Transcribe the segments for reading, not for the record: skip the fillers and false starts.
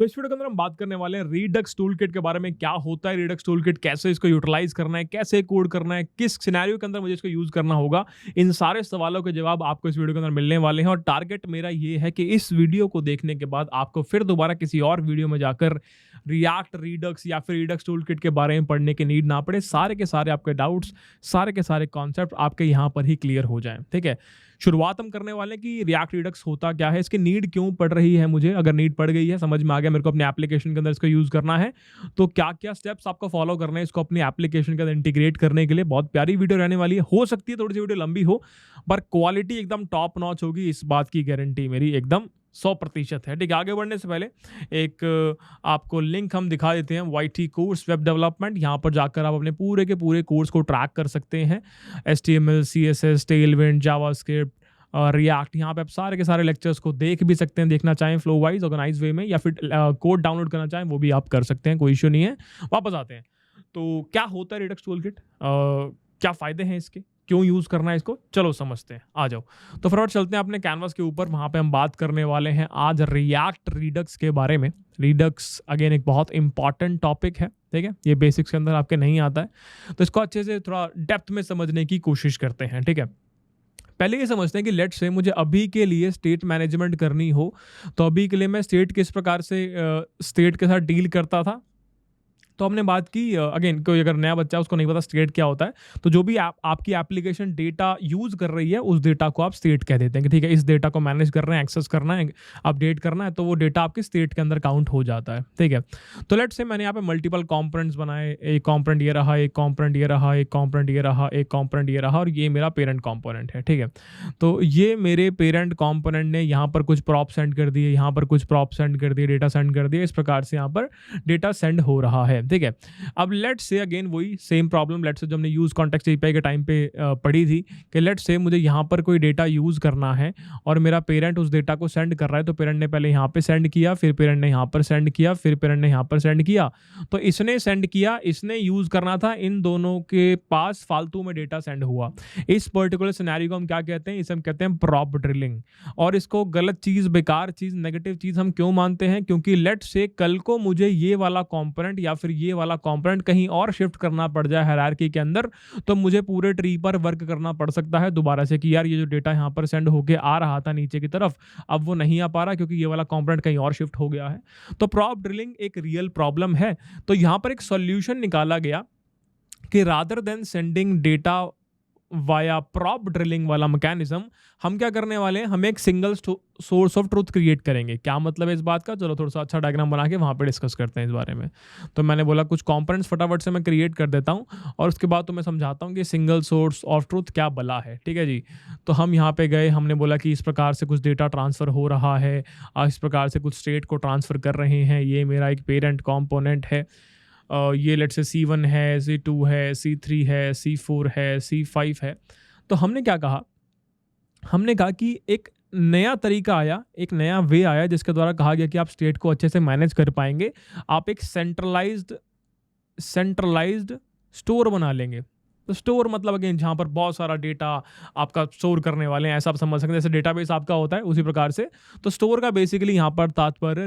तो इस वीडियो के अंदर हम बात करने वाले हैं रिडक्स टूलकिट के बारे में। क्या होता है रिडक्स टूलकिट, कैसे इसको यूटिलाइज करना है, कैसे कोड करना है, किस सिनेरियो के अंदर मुझे इसको यूज करना होगा। इन सारे सवालों के जवाब आपको इस वीडियो के अंदर मिलने वाले हैं और टारगेट मेरा ये है कि इस वीडियो को देखने के बाद आपको फिर दोबारा किसी और वीडियो में जाकर रिएक्ट, रिडक्स या फिर रिडक्स टूलकिट के बारे में पढ़ने की नीड ना पड़े। सारे के सारे आपके डाउट्स, सारे के सारे कॉन्सेप्ट आपके यहाँ पर ही क्लियर हो जाएं। ठीक है, शुरुआत हम करने वाले हैं कि रिएक्ट रिडक्स होता क्या है, इसकी नीड क्यों पड़ रही है मुझे। अगर नीड पड़ गई है, समझ में आ गया मेरे को अपने एप्लीकेशन के अंदर इसको यूज करना है, तो क्या क्या स्टेप्स आपको फॉलो करने हैं इसको अपनी एप्लीकेशन के अंदर इंटीग्रेट करने के लिए। बहुत प्यारी वीडियो रहने वाली है। हो सकती है थोड़ी सी वीडियो लंबी हो, पर क्वालिटी एकदम टॉप नॉच होगी, इस बात की गारंटी मेरी एकदम 100% है। ठीक है, आगे बढ़ने से पहले एक आपको लिंक हम दिखा देते हैं, YT कोर्स वेब डेवलपमेंट। यहाँ पर जाकर आप अपने पूरे के पूरे कोर्स को ट्रैक कर सकते हैं। HTML, CSS, Tailwind, JavaScript, react, यहाँ पे आप सारे के सारे लेक्चर्स को देख भी सकते हैं। देखना चाहें फ्लो वाइज ऑर्गेनाइज वे में, या फिर कोड डाउनलोड करना चाहें वो भी आप कर सकते हैं, कोई इश्यू नहीं है। वापस आते हैं, तो क्या होता है रिडक्स टूलकिट, क्या फ़ायदे हैं इसके, क्यों यूज़ करना है इसको, चलो समझते हैं। आ जाओ, तो फटाफट चलते हैं अपने कैनवास के ऊपर। वहाँ पे हम बात करने वाले हैं आज रिएक्ट रिडक्स के बारे में। रिडक्स अगेन एक बहुत इंपॉर्टेंट टॉपिक है। ठीक है, ये बेसिक्स के अंदर आपके नहीं आता है, तो इसको अच्छे से थोड़ा डेप्थ में समझने की कोशिश करते हैं। ठीक है, पहले ये समझते हैं कि लेट्स से मुझे अभी के लिए स्टेट मैनेजमेंट करनी हो, तो अभी के लिए मैं स्टेट किस प्रकार से स्टेट के साथ डील करता था। तो हमने बात की, अगेन कोई अगर नया बच्चा है उसको नहीं पता स्टेट क्या होता है, तो जो भी आपकी एप्लीकेशन डेटा यूज कर रही है उस डेटा को आप स्टेट कह देते हैं कि ठीक है, इस डेटा को मैनेज कर रहे हैं, एक्सेस करना है, अपडेट करना है, तो वो डेटा आपके स्टेट के अंदर काउंट हो जाता है। ठीक है, तो लेट्स से मैंने यहाँ पे मल्टीपल कॉम्पोनेंट्स बनाए, एक कॉम्पोनेंट ये रहा, एक कॉम्पोनेंट ये रहा, एक कॉम्पोनेंट ये रहा, एक कॉम्पोनेंट ये रहा, और ये मेरा पेरेंट कॉम्पोनेंट है। ठीक है, तो ये मेरे पेरेंट कॉम्पोनेंट ने यहाँ पर कुछ प्रॉप सेंड कर दिए, यहाँ पर कुछ प्रॉप सेंड कर दिए, डेटा सेंड कर दिए, इस प्रकार से यहाँ पर डेटा सेंड हो रहा है। ठीक है, अब लेट्स से अगेन वही सेम प्रॉब्लम, लेट्स से जो हमने यूज कॉन्टेक्स्ट एपीआई के टाइम पे पढ़ी थी कि लेट्स से मुझे यहाँ पर कोई डेटा यूज करना है और मेरा पेरेंट उस डेटा को सेंड कर रहा है। तो पेरेंट ने पहले यहाँ पे सेंड किया, फिर पेरेंट ने यहाँ पर सेंड किया, फिर पेरेंट ने यहाँ पर सेंड किया। तो इसने सेंड किया, इसने यूज करना था, इन दोनों के पास फालतू में डेटा सेंड हुआ। इस पर्टिकुलर सिनेरियो को हम क्या कहते हैं, इसे हम कहते हैं प्रॉप ड्रिलिंग। और इसको गलत चीज, बेकार चीज, नेगेटिव चीज हम क्यों मानते हैं, क्योंकि लेट्स से कल को मुझे ये वाला कॉम्पोनेंट या फिर ये वाला कॉम्पोनेंट कहीं और शिफ्ट करना पड़ जाए हायरार्की के अंदर, तो मुझे पूरे ट्री पर वर्क करना पड़ सकता है दोबारा से कि यार ये जो डेटा यहाँ पर सेंड होके आ रहा था नीचे की तरफ, अब वो नहीं आ पा रहा क्योंकि ये वाला कंपोनेंट कहीं और शिफ्ट हो गया है। तो प्रॉप ड्रिलिंग एक रियल प्रॉब्लम है। तो यहाँ पर एक सॉल्यूशन निकाला गया कि rather than sending data via prop drilling वाला मैकेनिज्म, हम क्या करने वाले हैं, हम एक single source of truth create करेंगे। क्या मतलब है इस बात का, चलो थोड़ा सा अच्छा डायग्राम बना के वहाँ पे डिस्कस करते हैं इस बारे में। तो मैंने बोला कुछ कंपोनेंट्स फटाफट से मैं क्रिएट कर देता हूँ और उसके बाद तो मैं समझाता हूँ कि सिंगल सोर्स ऑफ ट्रूथ क्या बला है। ठीक है जी, तो हम यहाँ पे गए, हमने बोला कि इस प्रकार से कुछ डेटा ट्रांसफ़र हो रहा है, इस प्रकार से कुछ स्टेट को ट्रांसफ़र कर रहे हैं, ये मेरा एक पेरेंट कॉम्पोनेंट है, ये लेट्स से C1 है, C2 है, C3 है, C4 है, C5 है। तो हमने क्या कहा, हमने कहा कि एक नया तरीका आया, एक नया वे आया जिसके द्वारा कहा गया कि आप स्टेट को अच्छे से मैनेज कर पाएंगे। आप एक सेंट्रलाइज्ड स्टोर बना लेंगे। तो स्टोर मतलब अगेन जहाँ पर बहुत सारा डेटा आपका स्टोर करने वाले हैं, ऐसा आप समझ सकते हैं, जैसे डेटाबेस आपका होता है उसी प्रकार से। तो स्टोर का बेसिकली यहाँ पर तात्पर्य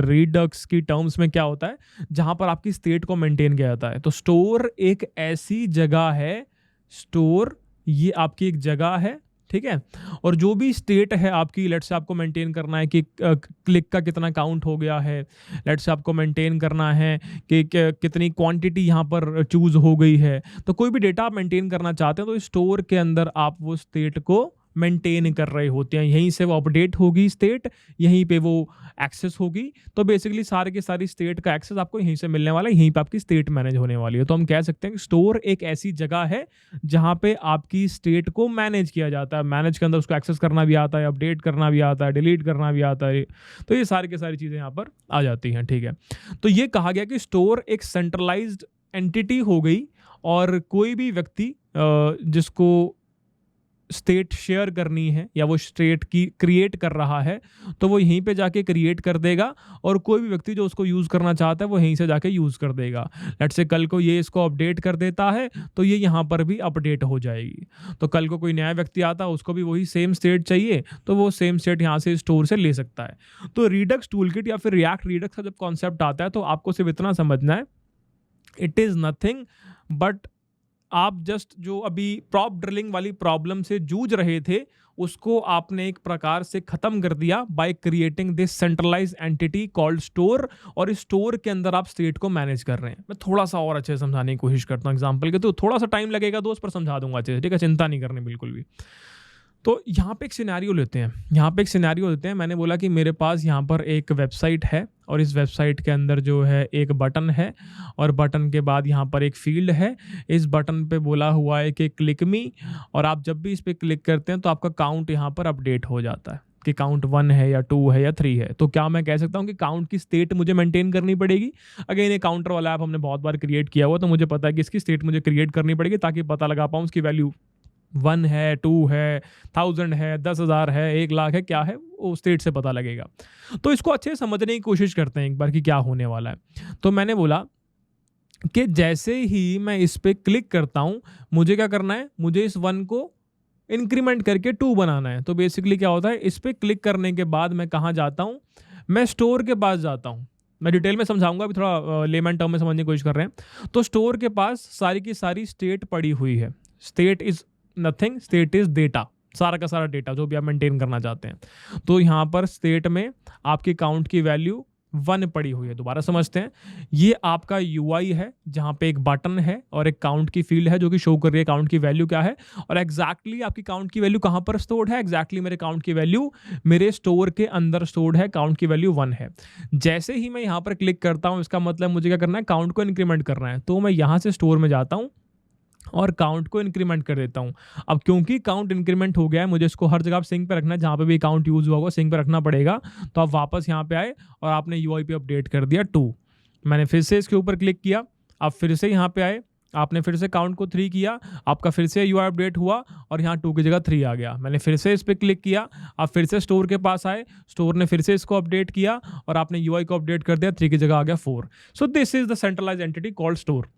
रिडक्स की टर्म्स में क्या होता है, जहाँ पर आपकी स्टेट को मेंटेन किया जाता है। तो स्टोर एक ऐसी जगह है, स्टोर ये आपकी एक जगह है, ठीक है, और जो भी स्टेट है आपकी, लेट्स से आपको मेंटेन करना है कि क्लिक का कितना काउंट हो गया है, लेट्स से आपको मेंटेन करना है कि कितनी क्वांटिटी यहाँ पर चूज हो गई है। तो कोई भी डेटा आप मेंटेन करना चाहते हैं तो स्टोर के अंदर आप वो स्टेट को मेंटेन कर रहे होते हैं, यहीं से वो अपडेट होगी स्टेट, यहीं पे वो एक्सेस होगी। तो बेसिकली सारे के सारी स्टेट का एक्सेस आपको यहीं से मिलने वाला है, यहीं पे आपकी स्टेट मैनेज होने वाली है। तो हम कह सकते हैं कि स्टोर एक ऐसी जगह है जहां पे आपकी स्टेट को मैनेज किया जाता है। मैनेज के अंदर उसको एक्सेस करना भी आता है, अपडेट करना भी आता है, डिलीट करना भी आता है। तो ये सारी की सारी चीज़ें यहाँ पर आ जाती हैं। ठीक है, तो ये कहा गया कि स्टोर एक सेंट्रलाइज्ड एंटिटी हो गई और कोई भी व्यक्ति जिसको स्टेट शेयर करनी है या वो स्टेट की क्रिएट कर रहा है तो वो यहीं पे जाके क्रिएट कर देगा और कोई भी व्यक्ति जो उसको यूज़ करना चाहता है वो यहीं से जाके यूज़ कर देगा। लेट्स से कल को ये इसको अपडेट कर देता है तो ये यहाँ पर भी अपडेट हो जाएगी। तो कल को कोई नया व्यक्ति आता है उसको भी वही सेम स्टेट चाहिए तो वो सेम स्टेट यहाँ से स्टोर से ले सकता है। तो रिडक्स टूलकिट या फिर रिएक्ट रिडक्स का जब कॉन्सेप्ट आता है तो आपको सिर्फ इतना समझना है, इट इज़ नथिंग बट आप जस्ट जो अभी प्रॉप ड्रिलिंग वाली प्रॉब्लम से जूझ रहे थे उसको आपने एक प्रकार से खत्म कर दिया by creating this centralise entity called store, और इस स्टोर के अंदर आप स्टेट को मैनेज कर रहे हैं। मैं थोड़ा सा और अच्छे से समझाने की कोशिश करता हूँ एग्जांपल के, तो थोड़ा सा टाइम लगेगा दोस्त पर समझा दूंगा अच्छे से, ठीक है, चिंता नहीं करनी बिल्कुल भी। तो यहाँ पे एक सिनेरियो लेते हैं, मैंने बोला कि मेरे पास यहाँ पर एक वेबसाइट है और इस वेबसाइट के अंदर जो है एक बटन है और बटन के बाद यहाँ पर एक फील्ड है। इस बटन पे बोला हुआ है कि क्लिक मी, और आप जब भी इस पर क्लिक करते हैं तो आपका काउंट यहाँ पर अपडेट हो जाता है कि काउंट 1 है या 2 है या 3 है। तो क्या मैं कह सकता हूँ कि काउंट की स्टेट मुझे मेंटेन करनी पड़ेगी? अगेन ये काउंटर वाला ऐप हमने बहुत बार क्रिएट किया हुआ तो मुझे पता है कि इसकी स्टेट मुझे क्रिएट करनी पड़ेगी ताकि पता लगा पाऊँ उसकी वैल्यू 1 है, 2 है, 1000 है, 10,000 है, 1 लाख है, क्या है वो स्टेट से पता लगेगा। तो इसको अच्छे से समझने की कोशिश करते हैं एक बार कि क्या होने वाला है। तो मैंने बोला कि जैसे ही मैं इस पर क्लिक करता हूँ मुझे क्या करना है, मुझे इस 1 को इंक्रीमेंट करके 2 बनाना है। तो बेसिकली क्या होता है, इस पर क्लिक करने के बाद मैं कहाँ जाता हूँ, मैं स्टोर के पास जाता हूँ। मैं डिटेल में समझाऊंगा, अभी थोड़ा लेमन टर्म में समझने की कोशिश कर रहे हैं। तो स्टोर के पास सारी की सारी स्टेट पड़ी हुई है। State is nothing, state is data, सारा का सारा डेटा जो भी आप मेंटेन करना चाहते हैं। तो यहाँ पर स्टेट में आपकी काउंट की वैल्यू 1 पड़ी हुई है। दोबारा समझते हैं, ये आपका यूआई है जहाँ पे एक बटन है और एक काउंट की फील्ड है जो कि शो कर रही है काउंट की वैल्यू क्या है, और एग्जैक्टली आपकी काउंट की वैल्यू कहाँ पर स्टोर्ड है, एग्जैक्टली मेरे काउंट की वैल्यू मेरे स्टोर के अंदर स्टोर्ड है, काउंट की वैल्यू 1 है। जैसे ही मैं यहाँ पर क्लिक करता हूँ इसका मतलब मुझे क्या करना है, काउंट को इंक्रीमेंट करना है। तो मैं यहाँ से स्टोर में जाता हूँ और काउंट को इंक्रीमेंट कर देता हूँ। अब क्योंकि काउंट इंक्रीमेंट हो गया है, मुझे इसको हर जगह सिंक पे रखना है, जहाँ पे भी काउंट यूज़ हुआ होगा सिंक पे रखना पड़ेगा। तो आप वापस यहाँ पे आए और आपने यूआई पे अपडेट कर दिया 2। मैंने फिर से इसके ऊपर क्लिक किया, आप फिर से यहाँ पे आए, आपने फिर से काउंट को 3 किया, आपका फिर से यूआई अपडेट हुआ और यहाँ 2 की जगह 3 आ गया। मैंने फिर से इस पर क्लिक किया, आप फिर से स्टोर के पास आए, स्टोर ने फिर से इसको अपडेट किया और आपने यूआई को अपडेट कर दिया, 3 की जगह आ गया 4। So this is the centralise entity called store.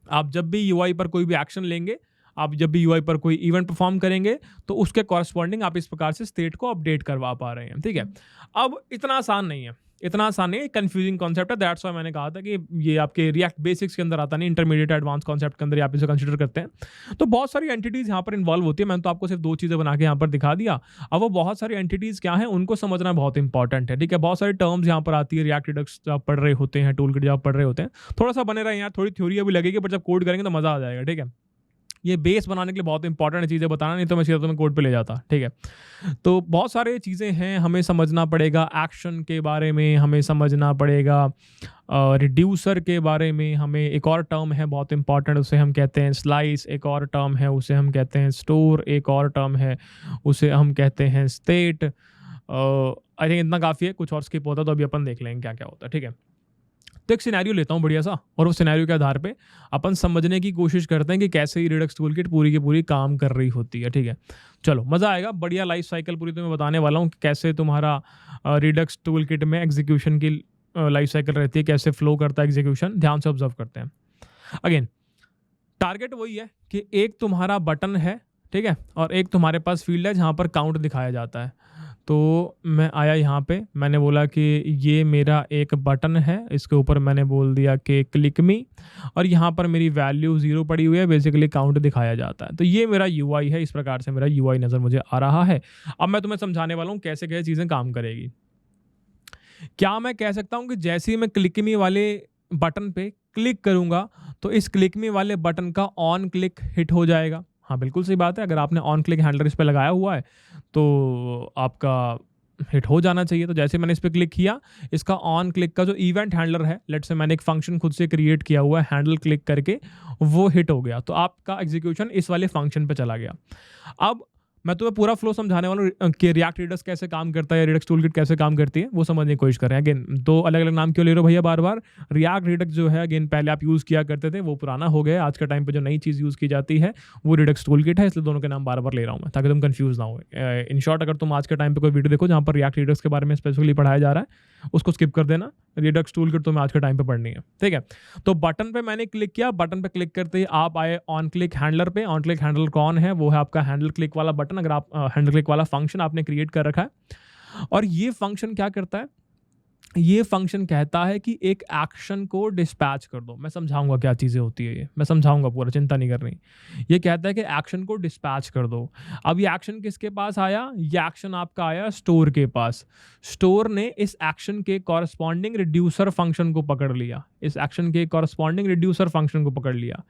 आप जब भी यूआई पर कोई भी एक्शन लेंगे, आप जब भी यूआई पर कोई इवेंट परफॉर्म करेंगे तो उसके कॉरस्पॉन्डिंग आप इस प्रकार से स्टेट को अपडेट करवा पा रहे हैं, ठीक है। अब इतना आसान नहीं है, कंफ्यूजिंग कॉन्सेप्ट है। दैट्स व्हाई मैंने कहा था कि ये आपके रिएक्ट बेसिक्स के अंदर आता नहीं, इंटरमीडिएट एडवांस कॉन्सेप्ट के अंदर आप इसे कंसीडर करते हैं। तो बहुत सारी एंटिटीज यहाँ पर इन्वॉल्व होती है। मैंने तो आपको सिर्फ 2 चीज़ें बना के यहाँ पर दिखा दिया। अब वो बहुत सारी एंटिटीज क्या है उनको समझना बहुत इंपॉर्टेंट है, ठीक है। बहुत सारी टर्म्स यहाँ पर आती है, रिएक्ट रिडक्स जब आप पढ़ रहे होते हैं, टूलकिट जब आप पढ़ रहे होते हैं, थोड़ा सा बने रहे यार, थोड़ी थ्योरी अभी लगेगी पर जब कोड करेंगे तो मजा आ जाएगा, ठीक है। ये बेस बनाने के लिए बहुत इंपॉर्टेंट चीज़ें बताना, नहीं तो मैं सीधा तुम्हें कोड पे ले जाता, ठीक है। तो बहुत सारी चीज़ें हैं, हमें समझना पड़ेगा एक्शन के बारे में, हमें समझना पड़ेगा रिड्यूसर के बारे में, हमें एक और टर्म है बहुत इंपॉर्टेंट, उसे हम कहते हैं स्लाइस, एक और टर्म है उसे हम कहते हैं स्टोर, एक और टर्म है उसे हम कहते हैं स्टेट। आई थिंक इतना काफ़ी है, कुछ और स्किप होता तो अभी अपन देख लेंगे क्या क्या होता है, ठीक है। तो एक सिनेरियो लेता हूँ बढ़िया सा, और उस सिनेरियो के आधार पे अपन समझने की कोशिश करते हैं कि कैसे ही रिडक्स टूलकिट पूरी की पूरी काम कर रही होती है, ठीक है। चलो मज़ा आएगा, बढ़िया लाइफ साइकिल पूरी तुम्हें बताने वाला हूँ कि कैसे तुम्हारा रिडक्स टूलकिट में एग्जीक्यूशन की लाइफ साइकिल रहती है, कैसे फ्लो करता है एग्जीक्यूशन, ध्यान से ऑब्जर्व करते हैं। अगेन टारगेट वही है कि एक तुम्हारा बटन है, ठीक है, और एक तुम्हारे पास फील्ड है जहाँ पर काउंट दिखाया जाता है। तो मैं आया यहाँ पे, मैंने बोला कि ये मेरा एक बटन है, इसके ऊपर मैंने बोल दिया कि क्लिक मी, और यहाँ पर मेरी वैल्यू 0 पड़ी हुई है, बेसिकली काउंट दिखाया जाता है। तो ये मेरा यूआई है, इस प्रकार से मेरा यूआई नज़र मुझे आ रहा है। अब मैं तुम्हें समझाने वाला हूँ कैसे कैसे चीज़ें काम करेगी। क्या मैं कह सकता हूँ कि जैसे ही मैं क्लिक मी वाले बटन पे क्लिक करूँगा तो इस क्लिक मी वाले बटन का ऑन क्लिक हिट हो जाएगा? हाँ बिल्कुल सही बात है, अगर आपने ऑन क्लिक हैंडलर इस पर लगाया हुआ है तो आपका हिट हो जाना चाहिए। तो जैसे मैंने इस पर क्लिक किया, इसका ऑन क्लिक का जो इवेंट हैंडलर है, लेट्स से मैंने एक फंक्शन खुद से क्रिएट किया हुआ है, हैंडल क्लिक करके वो हिट हो गया, तो आपका एग्जीक्यूशन इस वाले फंक्शन पे चला गया। अब मैं तुम्हें पूरा फ्लो समझाने वाला हूँ कि रिएक्ट रिडक्स कैसे काम करता है, रिडक्स टूलकिट कैसे काम करती है, वो समझने की कोशिश करें। अगेन तो अलग अलग नाम क्यों ले रहे हो भैया बार बार? रिएक्ट रिडक्स जो है अगेन पहले आप यूज़ किया करते थे, वो पुराना हो गया। आज के टाइम पे जो नई चीज़ यूज़ की जाती है वो रिडक्स टूलकिट है, इसलिए दोनों के नाम बार बार ले रहा हूँ मैं, ताकि तुम कंफ्यूज ना हो। इन शॉर्ट, अगर तुम आज के टाइम पे कोई वीडियो देखो जहाँ पर रिएक्ट रिडक्स के बारे में स्पेसिफिकली पढ़ाया जा रहा है, उसको स्किप कर देना। रिडक्स टूलकिट तुम्हें आज के टाइम पे पढ़नी है, ठीक है। तो बटन पे मैंने क्लिक किया, बटन पे क्लिक करते ही आप आए ऑन क्लिक हैंडलर पे। ऑन क्लिक हैंडलर कौन है? वो है आपका हैंडल क्लिक वाला बटन। अगर आप हैंडल क्लिक वाला फंक्शन आपने क्रिएट कर रखा है, और ये फंक्शन क्या करता है? ये फंक्शन कहता है कि एक एक्शन को डिस्पैच कर दो। मैं समझाऊंगा क्या चीज़ें होती है, ये मैं समझाऊंगा पूरा, चिंता नहीं करनी। ये कहता है कि एक्शन को डिस्पैच कर दो। अब ये एक्शन किसके पास आया? ये एक्शन आपका आया स्टोर के पास। स्टोर ने इस एक्शन के कॉरस्पॉन्डिंग रिड्यूसर फंक्शन को पकड़ लिया। इस एक्शन के कॉरस्पॉन्डिंग रिड्यूसर फंक्शन को पकड़ लिया।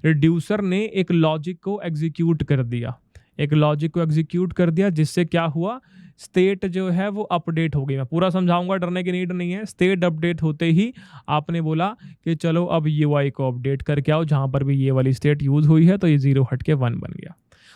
रिड्यूसर ने एक लॉजिक को एग्जीक्यूट कर दिया। एक लॉजिक को एग्जीक्यूट कर दिया, जिससे क्या हुआ? स्टेट जो है वो अपडेट हो गई। मैं पूरा समझाऊंगा, डरने की नीड नहीं है। स्टेट अपडेट होते ही आपने बोला कि चलो अब UI को अपडेट करके आओ, जहां पर भी ये वाली स्टेट यूज हुई है तो ये 0 हट के 1 बन गया।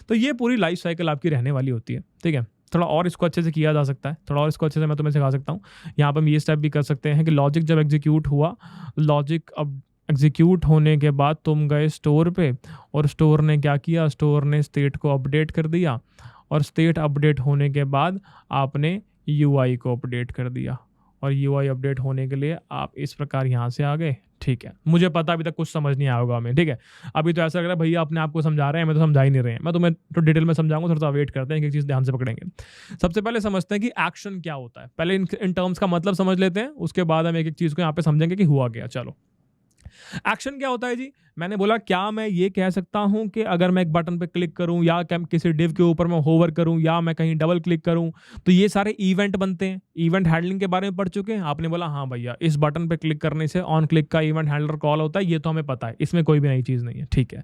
तो ये पूरी लाइफ साइकिल आपकी रहने वाली होती है, ठीक है। थोड़ा और इसको अच्छे से किया जा सकता है, थोड़ा और इसको अच्छे से मैं तुम्हें सिखा सकता हूँ। यहाँ पर हम ये स्टेप भी कर सकते हैं कि लॉजिक जब एग्जीक्यूट हुआ, लॉजिक अब एग्जीक्यूट होने के बाद तुम गए स्टोर पे, और स्टोर ने क्या किया? स्टोर ने स्टेट को अपडेट कर दिया, और स्टेट अपडेट होने के बाद आपने UI को अपडेट कर दिया, और UI अपडेट होने के लिए आप इस प्रकार यहाँ से आ गए, ठीक है। मुझे पता अभी तक कुछ समझ नहीं आया होगा हमें, ठीक है। अभी तो ऐसा लग रहा है भैया अपने आप को समझा रहे हैं, मैं तो समझा ही नहीं रहे हैं। मैं तुम्हें तो डिटेल में समझाऊंगा, थोड़ा सा वेट करते हैं, एक चीज़ ध्यान से पकड़ेंगे। सबसे पहले समझते हैं कि एक्शन क्या होता है। पहले इन टर्म्स का मतलब समझ लेते हैं, उसके बाद हम एक एक चीज़ को यहाँ पे समझेंगे कि हुआ क्या। चलो, एक्शन क्या होता है जी? मैंने बोला क्या मैं ये कह सकता हूं कि अगर मैं एक बटन पे क्लिक करूं, या किसी डिव के ऊपर मैं होवर करूं, या मैं कहीं डबल क्लिक करूं, तो ये सारे इवेंट बनते हैं। इवेंट हैंडलिंग के बारे में पढ़ चुके हैं? आपने बोला हाँ भैया, इस बटन पे क्लिक करने से ऑन क्लिक का इवेंट हैंडलर कॉल होता है, ये तो हमें पता है, इसमें कोई भी नई चीज नहीं है, ठीक है।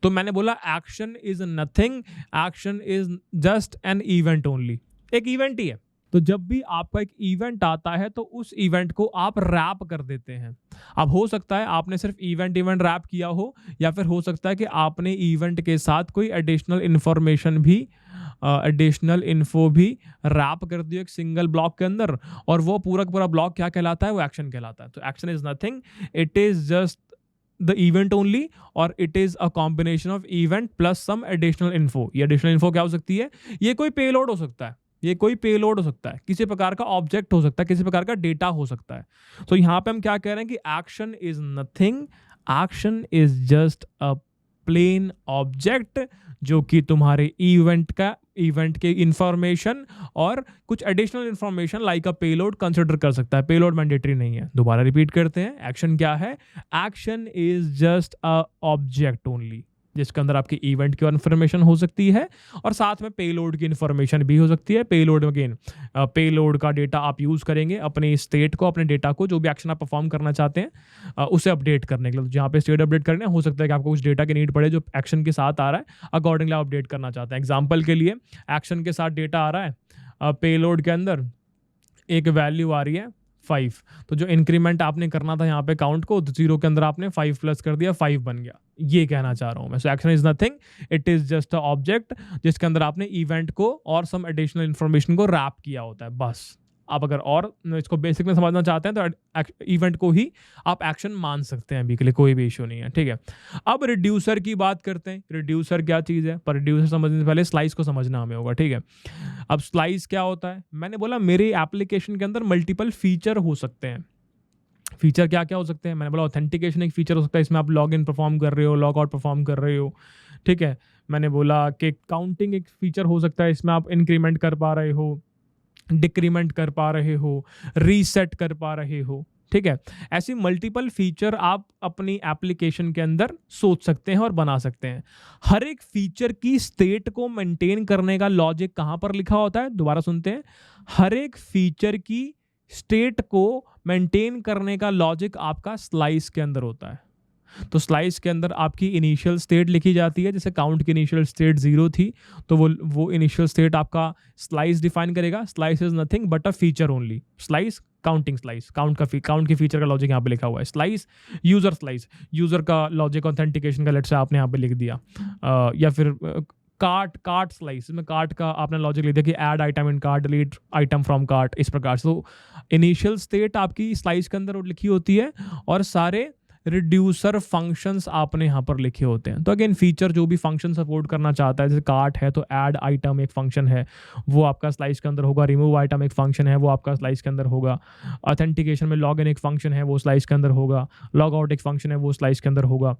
तो मैंने बोला action is nothing, action is just an event only. एक इवेंट ही है। तो जब भी आपका एक इवेंट आता है तो उस इवेंट को आप रैप कर देते हैं। अब हो सकता है आपने सिर्फ इवेंट रैप किया हो, या फिर हो सकता है कि आपने इवेंट के साथ कोई एडिशनल इन्फॉर्मेशन भी, एडिशनल इन्फो भी रैप कर दिया एक सिंगल ब्लॉक के अंदर, और वो पूरा पूरा ब्लॉक क्या कहलाता है? वो एक्शन कहलाता है। तो action is nothing, it is just the event only, और it is a combination of event plus some additional info. ये एडिशनल इन्फो क्या हो सकती है? ये कोई पेलोड हो सकता है, ये कोई पेलोड हो सकता है, किसी प्रकार का ऑब्जेक्ट हो सकता है, किसी प्रकार का डेटा हो सकता है। तो यहां पे हम क्या कह रहे हैं कि action is nothing, action is just a plain object, जो कि तुम्हारे इवेंट के इंफॉर्मेशन और कुछ additional information like a payload consider कर सकता है। पेलोड मैंडेटरी नहीं है। दोबारा रिपीट करते हैं, एक्शन क्या है? Action is just a object only, जिसके अंदर आपकी इवेंट की इन्फॉर्मेशन हो सकती है, और साथ में पेलोड की इन्फॉर्मेशन भी हो सकती है। पेलोड अगेन, पेलोड का डेटा आप यूज करेंगे अपने स्टेट को, अपने डेटा को, जो भी एक्शन आप परफॉर्म करना चाहते हैं उसे अपडेट करने के लिए। जहाँ पे स्टेट अपडेट करने हो सकता है कि आपको कुछ डेटा की नीड पड़े जो एक्शन के साथ आ रहा है, अकॉर्डिंगली आप अपडेट करना चाहते हैं। एग्जाम्पल के लिए, एक्शन के साथ डेटा आ रहा है, पेलोड के अंदर एक वैल्यू आ रही है 5, तो जो इंक्रीमेंट आपने करना था यहाँ पे काउंट को, तो 0 के अंदर आपने 5 प्लस कर दिया, 5 बन गया। ये कहना चाह रहा हूं मैं। So action is nothing, it is just a object जिसके अंदर आपने इवेंट को और सम एडिशनल इंफॉर्मेशन को रैप किया होता है, बस। आप अगर और इसको बेसिक में समझना चाहते हैं तो इवेंट को ही आप एक्शन मान सकते हैं, अभी के लिए कोई भी इशू नहीं है, ठीक है। अब रिड्यूसर की बात करते हैं। रिड्यूसर क्या चीज़ है? पर रिड्यूसर समझने से पहले स्लाइस को समझना हमें होगा, ठीक है। अब स्लाइस क्या होता है? मैंने बोला मेरे एप्लीकेशन के अंदर मल्टीपल फीचर हो सकते हैं। फीचर क्या क्या हो सकते हैं? मैंने बोला ऑथेंटिकेशन एक फीचर हो सकता है, इसमें आप लॉग इन परफॉर्म कर रहे हो, लॉग आउट परफॉर्म कर रहे हो, ठीक है। मैंने बोला कि काउंटिंग एक फीचर हो सकता है, इसमें आप इंक्रीमेंट कर पा रहे हो, डिक्रीमेंट कर पा रहे हो, रीसेट कर पा रहे हो, ठीक है। ऐसी मल्टीपल फीचर आप अपनी एप्लीकेशन के अंदर सोच सकते हैं और बना सकते हैं। हर एक फीचर की स्टेट को मेंटेन करने का लॉजिक कहां पर लिखा होता है? दोबारा सुनते हैं। हर एक फीचर की स्टेट को मेंटेन करने का लॉजिक आपका स्लाइस के अंदर होता है। तो स्लाइस के अंदर आपकी इनिशियल स्टेट लिखी जाती है। जैसे काउंट की इनिशियल स्टेट 0 थी, तो वो इनिशियल स्टेट आपका स्लाइस डिफाइन करेगा। Slice is nothing but a feature only. Slice counting slice, count की फीचर का लॉजिक यहाँ पे लिखा हुआ है। स्लाइस यूजर का लॉजिक ऑथेंटिकेशन का लेट से आपने यहाँ पे लिख दिया, या फिर कार्ट स्लाइस में कार्ट का आपने लॉजिक लिख दिया कि add item in cart, delete item from cart, इस प्रकार से। तो इनिशियल स्टेट आपकी स्लाइस के अंदर लिखी होती है और सारे रिड्यूसर फंक्शंस आपने यहाँ पर लिखे होते हैं। तो अगेन फीचर जो भी फंक्शन सपोर्ट करना चाहता है, जैसे कार्ट है तो ऐड आइटम एक फंक्शन है, वो आपका स्लाइस के अंदर होगा। रिमूव आइटम एक फंक्शन है, वो आपका स्लाइस के अंदर होगा। ऑथेंटिकेशन में लॉग इन एक फंक्शन है, वो स्लाइस के अंदर होगा। लॉग आउट एक फंक्शन है, वो स्लाइस के अंदर होगा।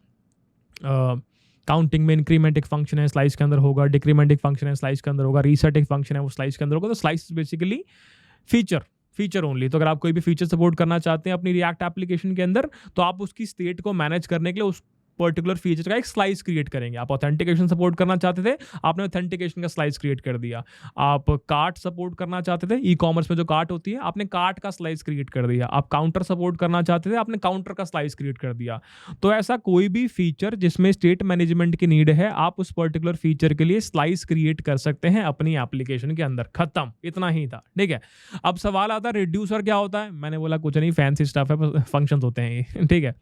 काउंटिंग में इंक्रीमेंट एक फंक्शन है, स्लाइस के अंदर होगा। डिक्रीमेंट एक फंक्शन है, स्लाइस के अंदर होगा। रीसेट एक फंक्शन है, वो स्लाइस के अंदर होगा। तो स्लाइस बेसिकली फीचर ओनली। तो अगर आप कोई भी फीचर सपोर्ट करना चाहते हैं अपनी रिएक्ट एप्लीकेशन के अंदर, तो आप उसकी स्टेट को मैनेज करने के लिए उस पर्टिकुलर फीचर का एक स्लाइस क्रिएट करेंगे। आप ऑथेंटिकेशन सपोर्ट करना चाहते थे, आपने ऑथेंटिकेशन का स्लाइस क्रिएट कर दिया। आप कार्ट सपोर्ट करना चाहते थे, ई कॉमर्स में जो कार्ट होती है, आपने कार्ट का स्लाइस क्रिएट कर दिया। आप काउंटर सपोर्ट करना चाहते थे, आपने काउंटर का स्लाइस क्रिएट कर दिया। तो ऐसा कोई भी फीचर जिसमें स्टेट मैनेजमेंट की नीड है, आप उस पर्टिकुलर फीचर के लिए स्लाइस क्रिएट कर सकते हैं अपनी एप्लीकेशन के अंदर। खत्म, इतना ही था। ठीक है, अब सवाल आता है रिड्यूसर क्या होता है। मैंने बोला कुछ नहीं, फैंसी स्टफ है, फंक्शंस होते हैं ये। ठीक है,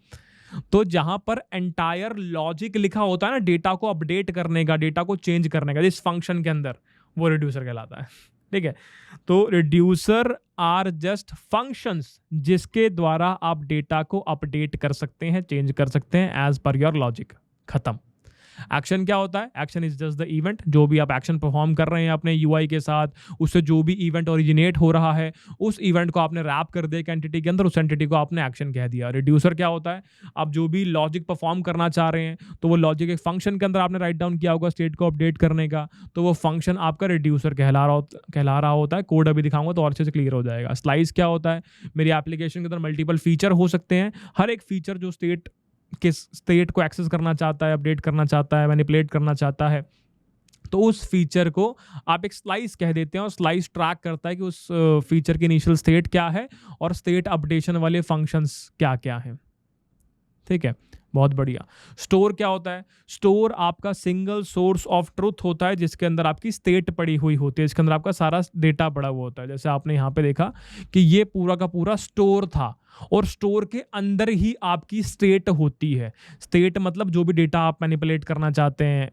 तो जहां पर एंटायर लॉजिक लिखा होता है ना, डेटा को अपडेट करने का, डेटा को चेंज करने का, इस फंक्शन के अंदर, वो रिड्यूसर कहलाता है। ठीक है, तो रिड्यूसर आर जस्ट फंक्शंस जिसके द्वारा आप डेटा को अपडेट कर सकते हैं, चेंज कर सकते हैं एज पर योर लॉजिक। खत्म। एक्शन क्या होता है? Action is just the event. जो भी आप एक्शन परफॉर्म कर रहे हैं अपने यूआई के साथ, उससे जो भी इवेंट ओरिजिनेट हो रहा है, उस इवेंट को आपने रैप कर दिया एक एंटिटी के अंदर, उस एंटिटी को आपने एक्शन कह दिया। रिड्यूसर क्या होता है? आप जो भी लॉजिक परफॉर्म करना चाह रहे हैं, तो वो लॉजिक एक फंक्शन के अंदर आपने राइट डाउन किया होगा स्टेट को अपडेट करने का, तो वो फंक्शन आपका रिड्यूसर कहला रहा होता है। कोड अभी दिखाऊंगा तो और अच्छे से क्लियर हो जाएगा। स्लाइस क्या होता है? मेरी एप्लीकेशन के अंदर मल्टीपल फीचर हो सकते हैं। हर एक फीचर जो स्टेट को एक्सेस करना चाहता है, अपडेट करना चाहता है, मैनिपुलेट करना चाहता है, तो उस फीचर को आप एक स्लाइस कह देते हैं। और स्लाइस ट्रैक करता है कि उस फीचर की इनिशियल स्टेट क्या है और स्टेट अपडेशन वाले फंक्शंस क्या क्या हैं। ठीक है, बहुत बढ़िया। स्टोर क्या होता है? स्टोर आपका सिंगल सोर्स ऑफ ट्रुथ होता है, जिसके अंदर आपकी स्टेट पड़ी हुई होती है, इसके अंदर आपका सारा डेटा पड़ा हुआ होता है। जैसे आपने यहाँ पे देखा कि ये पूरा का पूरा स्टोर था, और स्टोर के अंदर ही आपकी स्टेट होती है। स्टेट मतलब जो भी डेटा आप मैनिपुलेट करना चाहते हैं,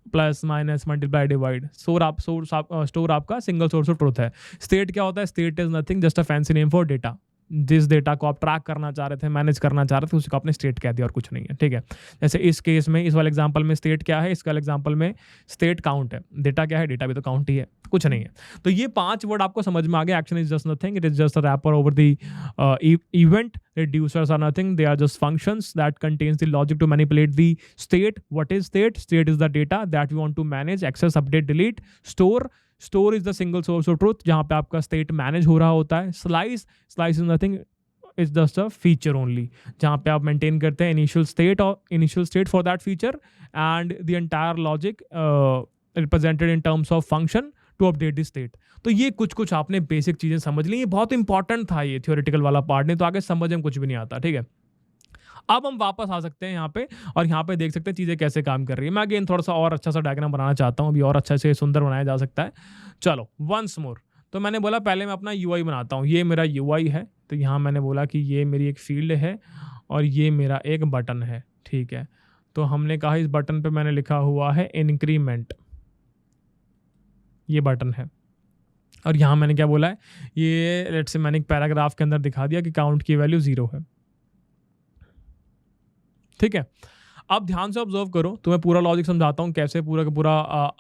plus minus multiply divide. Store आपका सिंगल सोर्स ऑफ ट्रुथ है। स्टेट क्या होता है? State is nothing, just a fancy name for data. जिस डेटा को आप ट्रैक करना चाह रहे थे, मैनेज करना चाह रहे थे, उसको आपने स्टेट कह दिया और कुछ नहीं है। ठीक है, जैसे इस केस में, इस वाले एग्जांपल में स्टेट क्या है? इस वाले एग्जांपल में स्टेट काउंट है। डेटा क्या है? डेटा भी तो काउंट ही है, कुछ नहीं है। तो ये 5 वर्ड आपको समझ में आ गया। Action is just nothing, it is just a rapper over the event. Reducers are nothing, they are just functions that contains the logic to manipulate the state. What is state? State is the data that we want to manage, access, update, delete. Store is the single source of truth, जहाँ पे आपका state manage हो रहा होता है। Slice is nothing, it's just a feature only, जहाँ पे आप maintain करते हैं initial state for that feature and the entire logic represented in terms of function to update the state. तो ये कुछ आपने बेसिक चीज़ें समझ ली। ये बहुत इंपॉर्टेंट था ये थियोरेटिकल वाला पार्ट, नहीं तो आगे समझ में कुछ भी नहीं आता। ठीक है, अब हम वापस आ सकते हैं यहाँ पे, और यहाँ पे देख सकते हैं चीज़ें कैसे काम कर रही है। मैं अगेन थोड़ा सा और अच्छा सा डायग्राम बनाना चाहता हूँ, अभी और अच्छा से सुंदर बनाया जा सकता है। चलो वंस मोर। तो मैंने बोला पहले मैं अपना यूआई बनाता हूँ। ये मेरा यूआई है, तो यहाँ मैंने बोला कि ये मेरी एक फील्ड है और ये मेरा एक बटन है। ठीक है, तो हमने कहा इस बटन पे मैंने लिखा हुआ है इंक्रीमेंट, ये बटन है। और यहाँ मैंने क्या बोला है? ये लेट्स से मैंने एक पैराग्राफ के अंदर दिखा दिया कि काउंट की वैल्यू 0 है। ठीक है, अब ध्यान से ऑब्जर्व करो, तो मैं पूरा लॉजिक समझाता हूँ कैसे पूरा का पूरा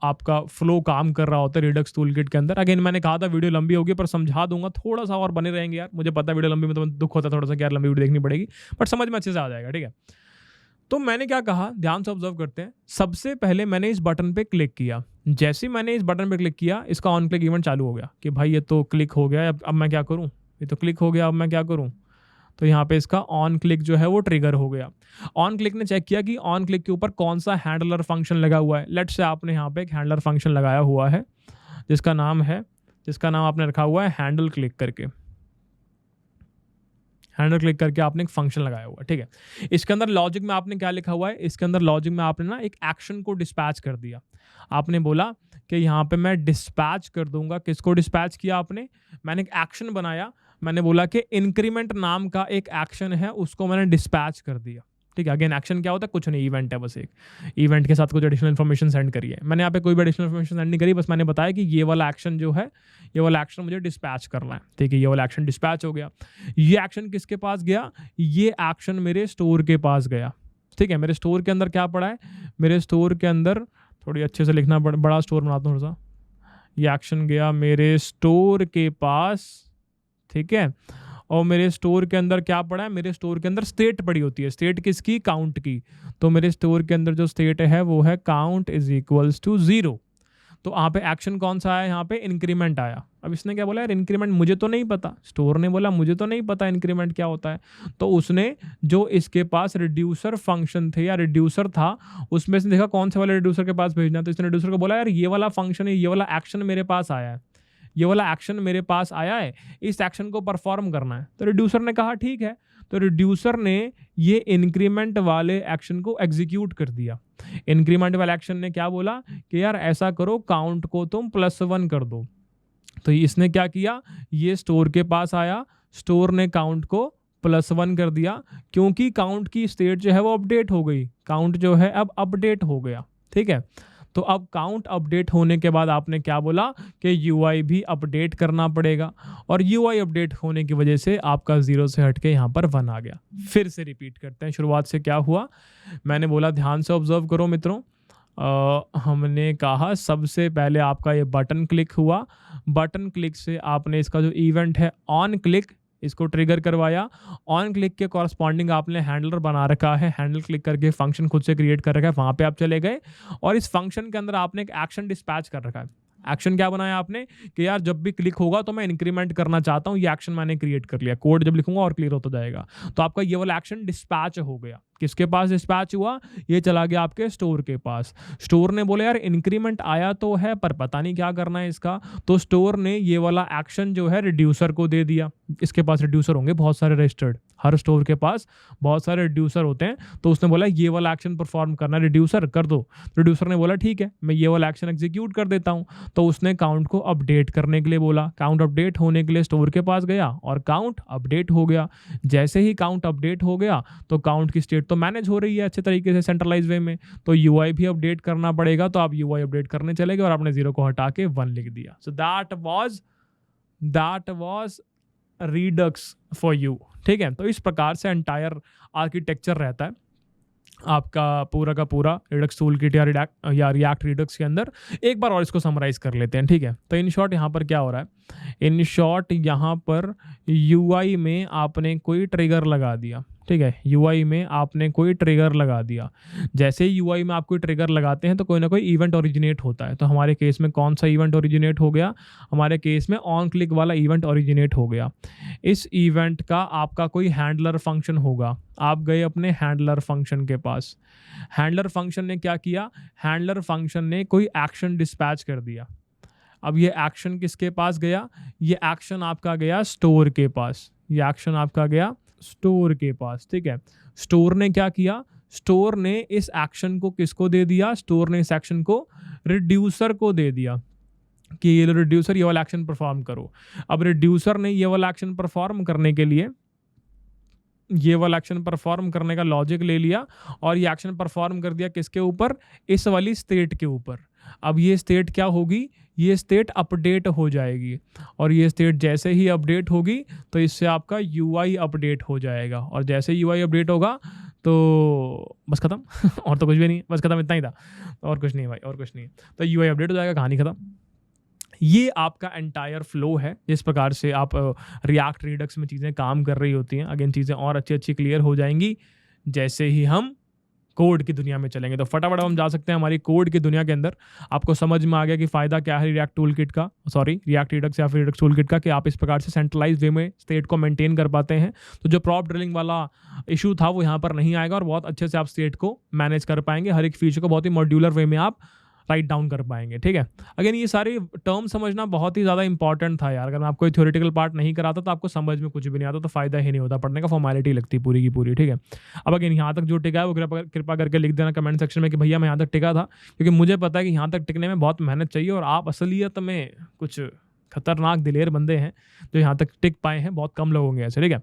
आपका फ्लो काम कर रहा होता है रिडक्स टूलकिट के अंदर। अगेन मैंने कहा था वीडियो लंबी होगी, पर समझा दूंगा, थोड़ा सा और बने रहेंगे यार। मुझे पता है वीडियो लंबी में तो दुख होता है थोड़ा सा कि यार लंबी वीडियो देखनी पड़ेगी, बट समझ में अच्छे से आ जाएगा। ठीक है, तो मैंने क्या कहा, ध्यान से ऑब्जर्व करते हैं। सबसे पहले मैंने इस बटन पे क्लिक किया। जैसे ही मैंने इस बटन पे क्लिक किया, इसका ऑन क्लिक इवेंट चालू हो गया कि भाई ये तो क्लिक हो गया, अब मैं क्या करूं? ये तो क्लिक हो गया, अब मैं क्या करूं? तो यहाँ पे इसका ऑन क्लिक जो है वो ट्रिगर हो गया। ऑन क्लिक ने चेक किया कि ऑन क्लिक के ऊपर कौन सा हैंडलर फंक्शन लगा हुआ है। लेट्स से आपने यहाँ पे एक हैंडलर फंक्शन लगाया हुआ है जिसका नाम आपने रखा हुआ है हैंडल क्लिक करके। हैंडल क्लिक करके आपने एक फंक्शन लगाया हुआ है। ठीक है, इसके अंदर लॉजिक में आपने क्या लिखा हुआ है? इसके अंदर लॉजिक में आपने ना एक एक्शन को डिस्पैच कर दिया। आपने बोला कि यहाँ पे मैं डिस्पैच कर दूंगा। किसको डिस्पैच किया आपने? मैंने एक एक्शन बनाया, मैंने बोला कि इंक्रीमेंट नाम का एक एक्शन है, उसको मैंने डिस्पैच कर दिया। ठीक है। अगेन एक्शन क्या होता है, कुछ नहीं, इवेंट है बस एक, इवेंट के साथ कुछ एडिशनल इन्फॉर्मेशन सेंड करिए। मैंने यहाँ पे कोई भी एडिशनल इन्फॉर्मेशन सेंड नहीं करी, बस मैंने बताया कि ये वाला एक्शन जो है, ये वाला एक्शन मुझे डिस्पैच करना है, ठीक है। ये वाला एक्शन डिस्पैच हो गया। ये एक्शन किसके पास गया, ये एक्शन मेरे स्टोर के पास गया, ठीक है। मेरे स्टोर के अंदर क्या पड़ा है, मेरे स्टोर के अंदर थोड़ी अच्छे से लिखना, बड़ा स्टोर बनाता हूँ थोड़ा सा। ये एक्शन गया मेरे स्टोर के पास, ठीक है। और मेरे स्टोर के अंदर क्या पड़ा है, मेरे स्टोर के अंदर स्टेट पड़ी होती है। स्टेट किसकी, काउंट की। तो मेरे स्टोर के अंदर जो स्टेट है वो है काउंट इज इक्वल्स टू 0। तो यहाँ पे एक्शन कौन सा आया, यहाँ पे इंक्रीमेंट आया। अब इसने क्या बोला, यार इंक्रीमेंट मुझे तो नहीं पता, स्टोर ने बोला मुझे तो नहीं पता इंक्रीमेंट क्या होता है। तो उसने जो इसके पास रिड्यूसर फंक्शन थे या रिड्यूसर था, उसमें से देखा कौन से वाले रिड्यूसर के पास भेजना। तो इसने रिड्यूसर को बोला यार ये वाला फंक्शन है, ये वाला एक्शन मेरे पास आया है, ये वाला एक्शन मेरे पास आया है, इस एक्शन को परफॉर्म करना है। तो रिड्यूसर ने कहा ठीक है। तो रिड्यूसर ने ये इंक्रीमेंट वाले एक्शन को एग्जीक्यूट कर दिया। इंक्रीमेंट वाले एक्शन ने क्या बोला कि यार ऐसा करो, काउंट को तुम +1 कर दो। तो इसने क्या किया, ये स्टोर के पास आया, स्टोर ने काउंट को +1 कर दिया, क्योंकि काउंट की स्टेट जो है वो अपडेट हो गई। काउंट जो है अब अपडेट हो गया, ठीक है। तो अब काउंट अपडेट होने के बाद आपने क्या बोला कि यूआई भी अपडेट करना पड़ेगा, और यूआई अपडेट होने की वजह से आपका 0 से हट के यहाँ पर 1 आ गया। फिर से रिपीट करते हैं, शुरुआत से क्या हुआ। मैंने बोला ध्यान से ऑब्जर्व करो मित्रों। हमने कहा सबसे पहले आपका ये बटन क्लिक हुआ, बटन क्लिक से आपने इसका जो इवेंट है ऑन क्लिक, इसको ट्रिगर करवाया। ऑन क्लिक के कॉरस्पॉन्डिंग आपने हैंडलर बना रखा है, हैंडल क्लिक करके फंक्शन खुद से क्रिएट कर रखा है, वहाँ पे आप चले गए और इस फंक्शन के अंदर आपने एक एक्शन डिस्पैच कर रखा है। एक्शन क्या बनाया आपने कि यार जब भी क्लिक होगा तो मैं इंक्रीमेंट करना चाहता हूँ, ये एक्शन मैंने क्रिएट कर लिया। कोड जब लिखूंगा और क्लियर होता जाएगा। तो आपका ये वाला एक्शन डिस्पैच हो गया। किसके पास डिस्पैच हुआ, ये चला गया आपके स्टोर के पास। स्टोर ने बोला यार इंक्रीमेंट आया तो है पर पता नहीं क्या करना है इसका। तो स्टोर ने ये वाला एक्शन जो है रिड्यूसर को दे दिया। इसके पास रिड्यूसर होंगे बहुत सारे रजिस्टर्ड, हर स्टोर के पास बहुत सारे रिड्यूसर होते हैं। तो उसने बोला ये वाला एक्शन परफॉर्म करना, रिड्यूसर कर दो। रिड्यूसर ने बोला ठीक है, मैं ये वाला एक्शन एग्जीक्यूट कर देता हूँ। तो उसने काउंट को अपडेट करने के लिए बोला। काउंट अपडेट होने के लिए स्टोर के पास गया और काउंट अपडेट हो गया। जैसे ही काउंट अपडेट हो गया तो काउंट की स्टेट तो मैनेज हो रही है अच्छे तरीके से सेंट्रलाइज वे में, तो यूआई भी अपडेट करना पड़ेगा। तो आप यूआई अपडेट करने चले गए और आपने 0 को हटा के 1 लिख दिया। So that was Redux for you, ठीक है। तो इस प्रकार से एंटायर आर्किटेक्चर रहता है आपका पूरा का पूरा रिडक्स टूल किट या रिएक्ट रिडक्स के अंदर। एक बार और इसको समराइज कर लेते हैं, ठीक है। तो इन शॉर्ट यहाँ पर क्या हो रहा है, इन शॉर्ट यहाँ पर यूआई में आपने कोई ट्रिगर लगा दिया, ठीक है। यूआई में आपने कोई ट्रिगर लगा दिया। जैसे ही यूआई में आप कोई ट्रिगर लगाते हैं तो कोई ना कोई इवेंट ओरिजिनेट होता है। तो हमारे केस में कौन सा इवेंट ओरिजिनेट हो गया, हमारे केस में ऑन क्लिक वाला इवेंट ओरिजिनेट हो गया। इस इवेंट का आपका कोई हैंडलर फंक्शन होगा। आप गए अपने हैंडलर फंक्शन के पास, हैंडलर फंक्शन ने क्या किया, हैंडलर फंक्शन ने कोई एक्शन डिस्पैच कर दिया। अब ये एक्शन किसके पास गया, ये एक्शन आपका गया स्टोर के पास, ये एक्शन आपका गया स्टोर के पास, ठीक है। स्टोर ने क्या किया, स्टोर ने इस एक्शन को किसको दे दिया, स्टोर ने इस एक्शन को रिड्यूसर को दे दिया कि ये रिड्यूसर ये वाला एक्शन परफॉर्म करो। अब रिड्यूसर ने ये वाला एक्शन परफॉर्म करने के लिए ये वाला एक्शन परफॉर्म करने का लॉजिक ले लिया और ये एक्शन परफॉर्म कर दिया किसके ऊपर, इस वाली स्टेट के ऊपर। अब ये स्टेट क्या होगी, ये स्टेट अपडेट हो जाएगी और ये स्टेट जैसे ही अपडेट होगी तो इससे आपका यूआई अपडेट हो जाएगा और जैसे यूआई अपडेट होगा तो बस खत्म और तो कुछ भी नहीं, बस खत्म, इतना ही था और कुछ नहीं भाई, और कुछ नहीं। तो यूआई अपडेट हो जाएगा, कहानी खत्म। ये आपका एंटायर फ्लो है जिस प्रकार से आप रिएक्ट रिडक्स में चीज़ें काम कर रही होती हैं। अगेन चीज़ें और अच्छी क्लियर हो जाएंगी जैसे ही हम कोड की दुनिया में चलेंगे। तो फटाफट हम जा सकते हैं हमारी कोड की दुनिया के अंदर। आपको समझ में आ गया कि फ़ायदा क्या है रिएक्ट टूल किट का, रिएक्ट रिडक्स या फिर रिडक्स टूल किट का, कि आप इस प्रकार से सेंट्रलाइज वे में स्टेट को मेंटेन कर पाते हैं। तो जो प्रॉप ड्रिलिंग वाला इशू था वो यहाँ पर नहीं आएगा और बहुत अच्छे से आप स्टेट को मैनेज कर पाएंगे। हर एक फीचर को बहुत ही मॉड्यूलर वे में आप राइट डाउन कर पाएंगे, ठीक है। अगेन ये सारी टर्म समझना बहुत ही ज़्यादा इंपॉर्टेंट था यार। अगर मैं आपको थ्योरेटिकल पार्ट नहीं कराता तो आपको समझ में कुछ भी नहीं आता, तो फ़ायदा ही नहीं होता, पढ़ने का फॉर्मेलिटी लगती पूरी की पूरी, ठीक है। अब अगेन यहाँ तक जो टिका है वो कृपा करके लिख देना कमेंट सेक्शन में कि भैया मैं यहाँ तक टिका था, क्योंकि मुझे पता है कि यहाँ तक टिकने में बहुत मेहनत चाहिए और आप असलियत में कुछ खतरनाक दिलेर बंदे हैं जो यहाँ तक टिक पाए हैं, बहुत कम लोग होंगे ऐसे, ठीक है।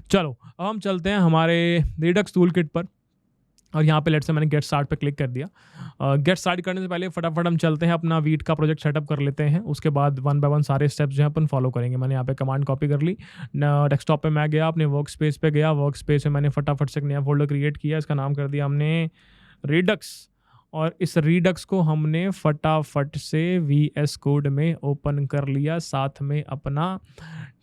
चलो अब हम चलते हैं हमारे रिडक्स टूल किट पर। और यहाँ पे लेट से मैंने गेट स्टार्ट पे क्लिक कर दिया। गेट स्टार्ट करने से पहले फटाफट हम चलते हैं अपना वीट का प्रोजेक्ट सेटअप कर लेते हैं, उसके बाद वन बाय वन सारे स्टेप्स जो है अपन फॉलो करेंगे। मैंने यहाँ पे कमांड कॉपी कर ली, डेस्कटॉप पे मैं गया, अपने वर्क स्पेस पे गया, वर्क स्पेस में मैंने फटाफट से एक नया फोल्डर क्रिएट किया, इसका नाम कर दिया हमने रिडक्स। और इस रिडक्स को हमने फटाफट से VS कोड में ओपन कर लिया, साथ में अपना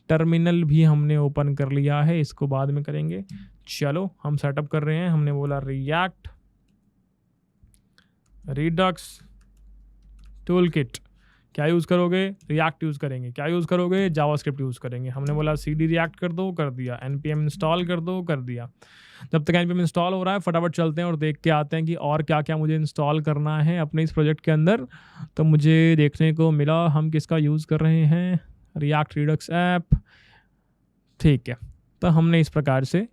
टर्मिनल भी हमने ओपन कर लिया है, इसको बाद में करेंगे। चलो हम सेटअप कर रहे हैं, हमने बोला रिएक्ट रिडक्स टूलकिट। क्या यूज़ करोगे? रिएक्ट यूज़ करेंगे। क्या यूज़ करोगे? जावास्क्रिप्ट यूज़ करेंगे। हमने बोला CD रिएक्ट कर दो, कर दिया। npm इंस्टॉल कर दो, कर दिया। जब तक npm इंस्टॉल हो रहा है फटाफट चलते हैं और देख के आते हैं कि और क्या क्या मुझे इंस्टॉल करना है अपने इस प्रोजेक्ट के अंदर। तो मुझे देखने को मिला हम किसका यूज़ कर रहे हैं, रिएक्ट रिडक्स ऐप। ठीक है, तो हमने इस प्रकार से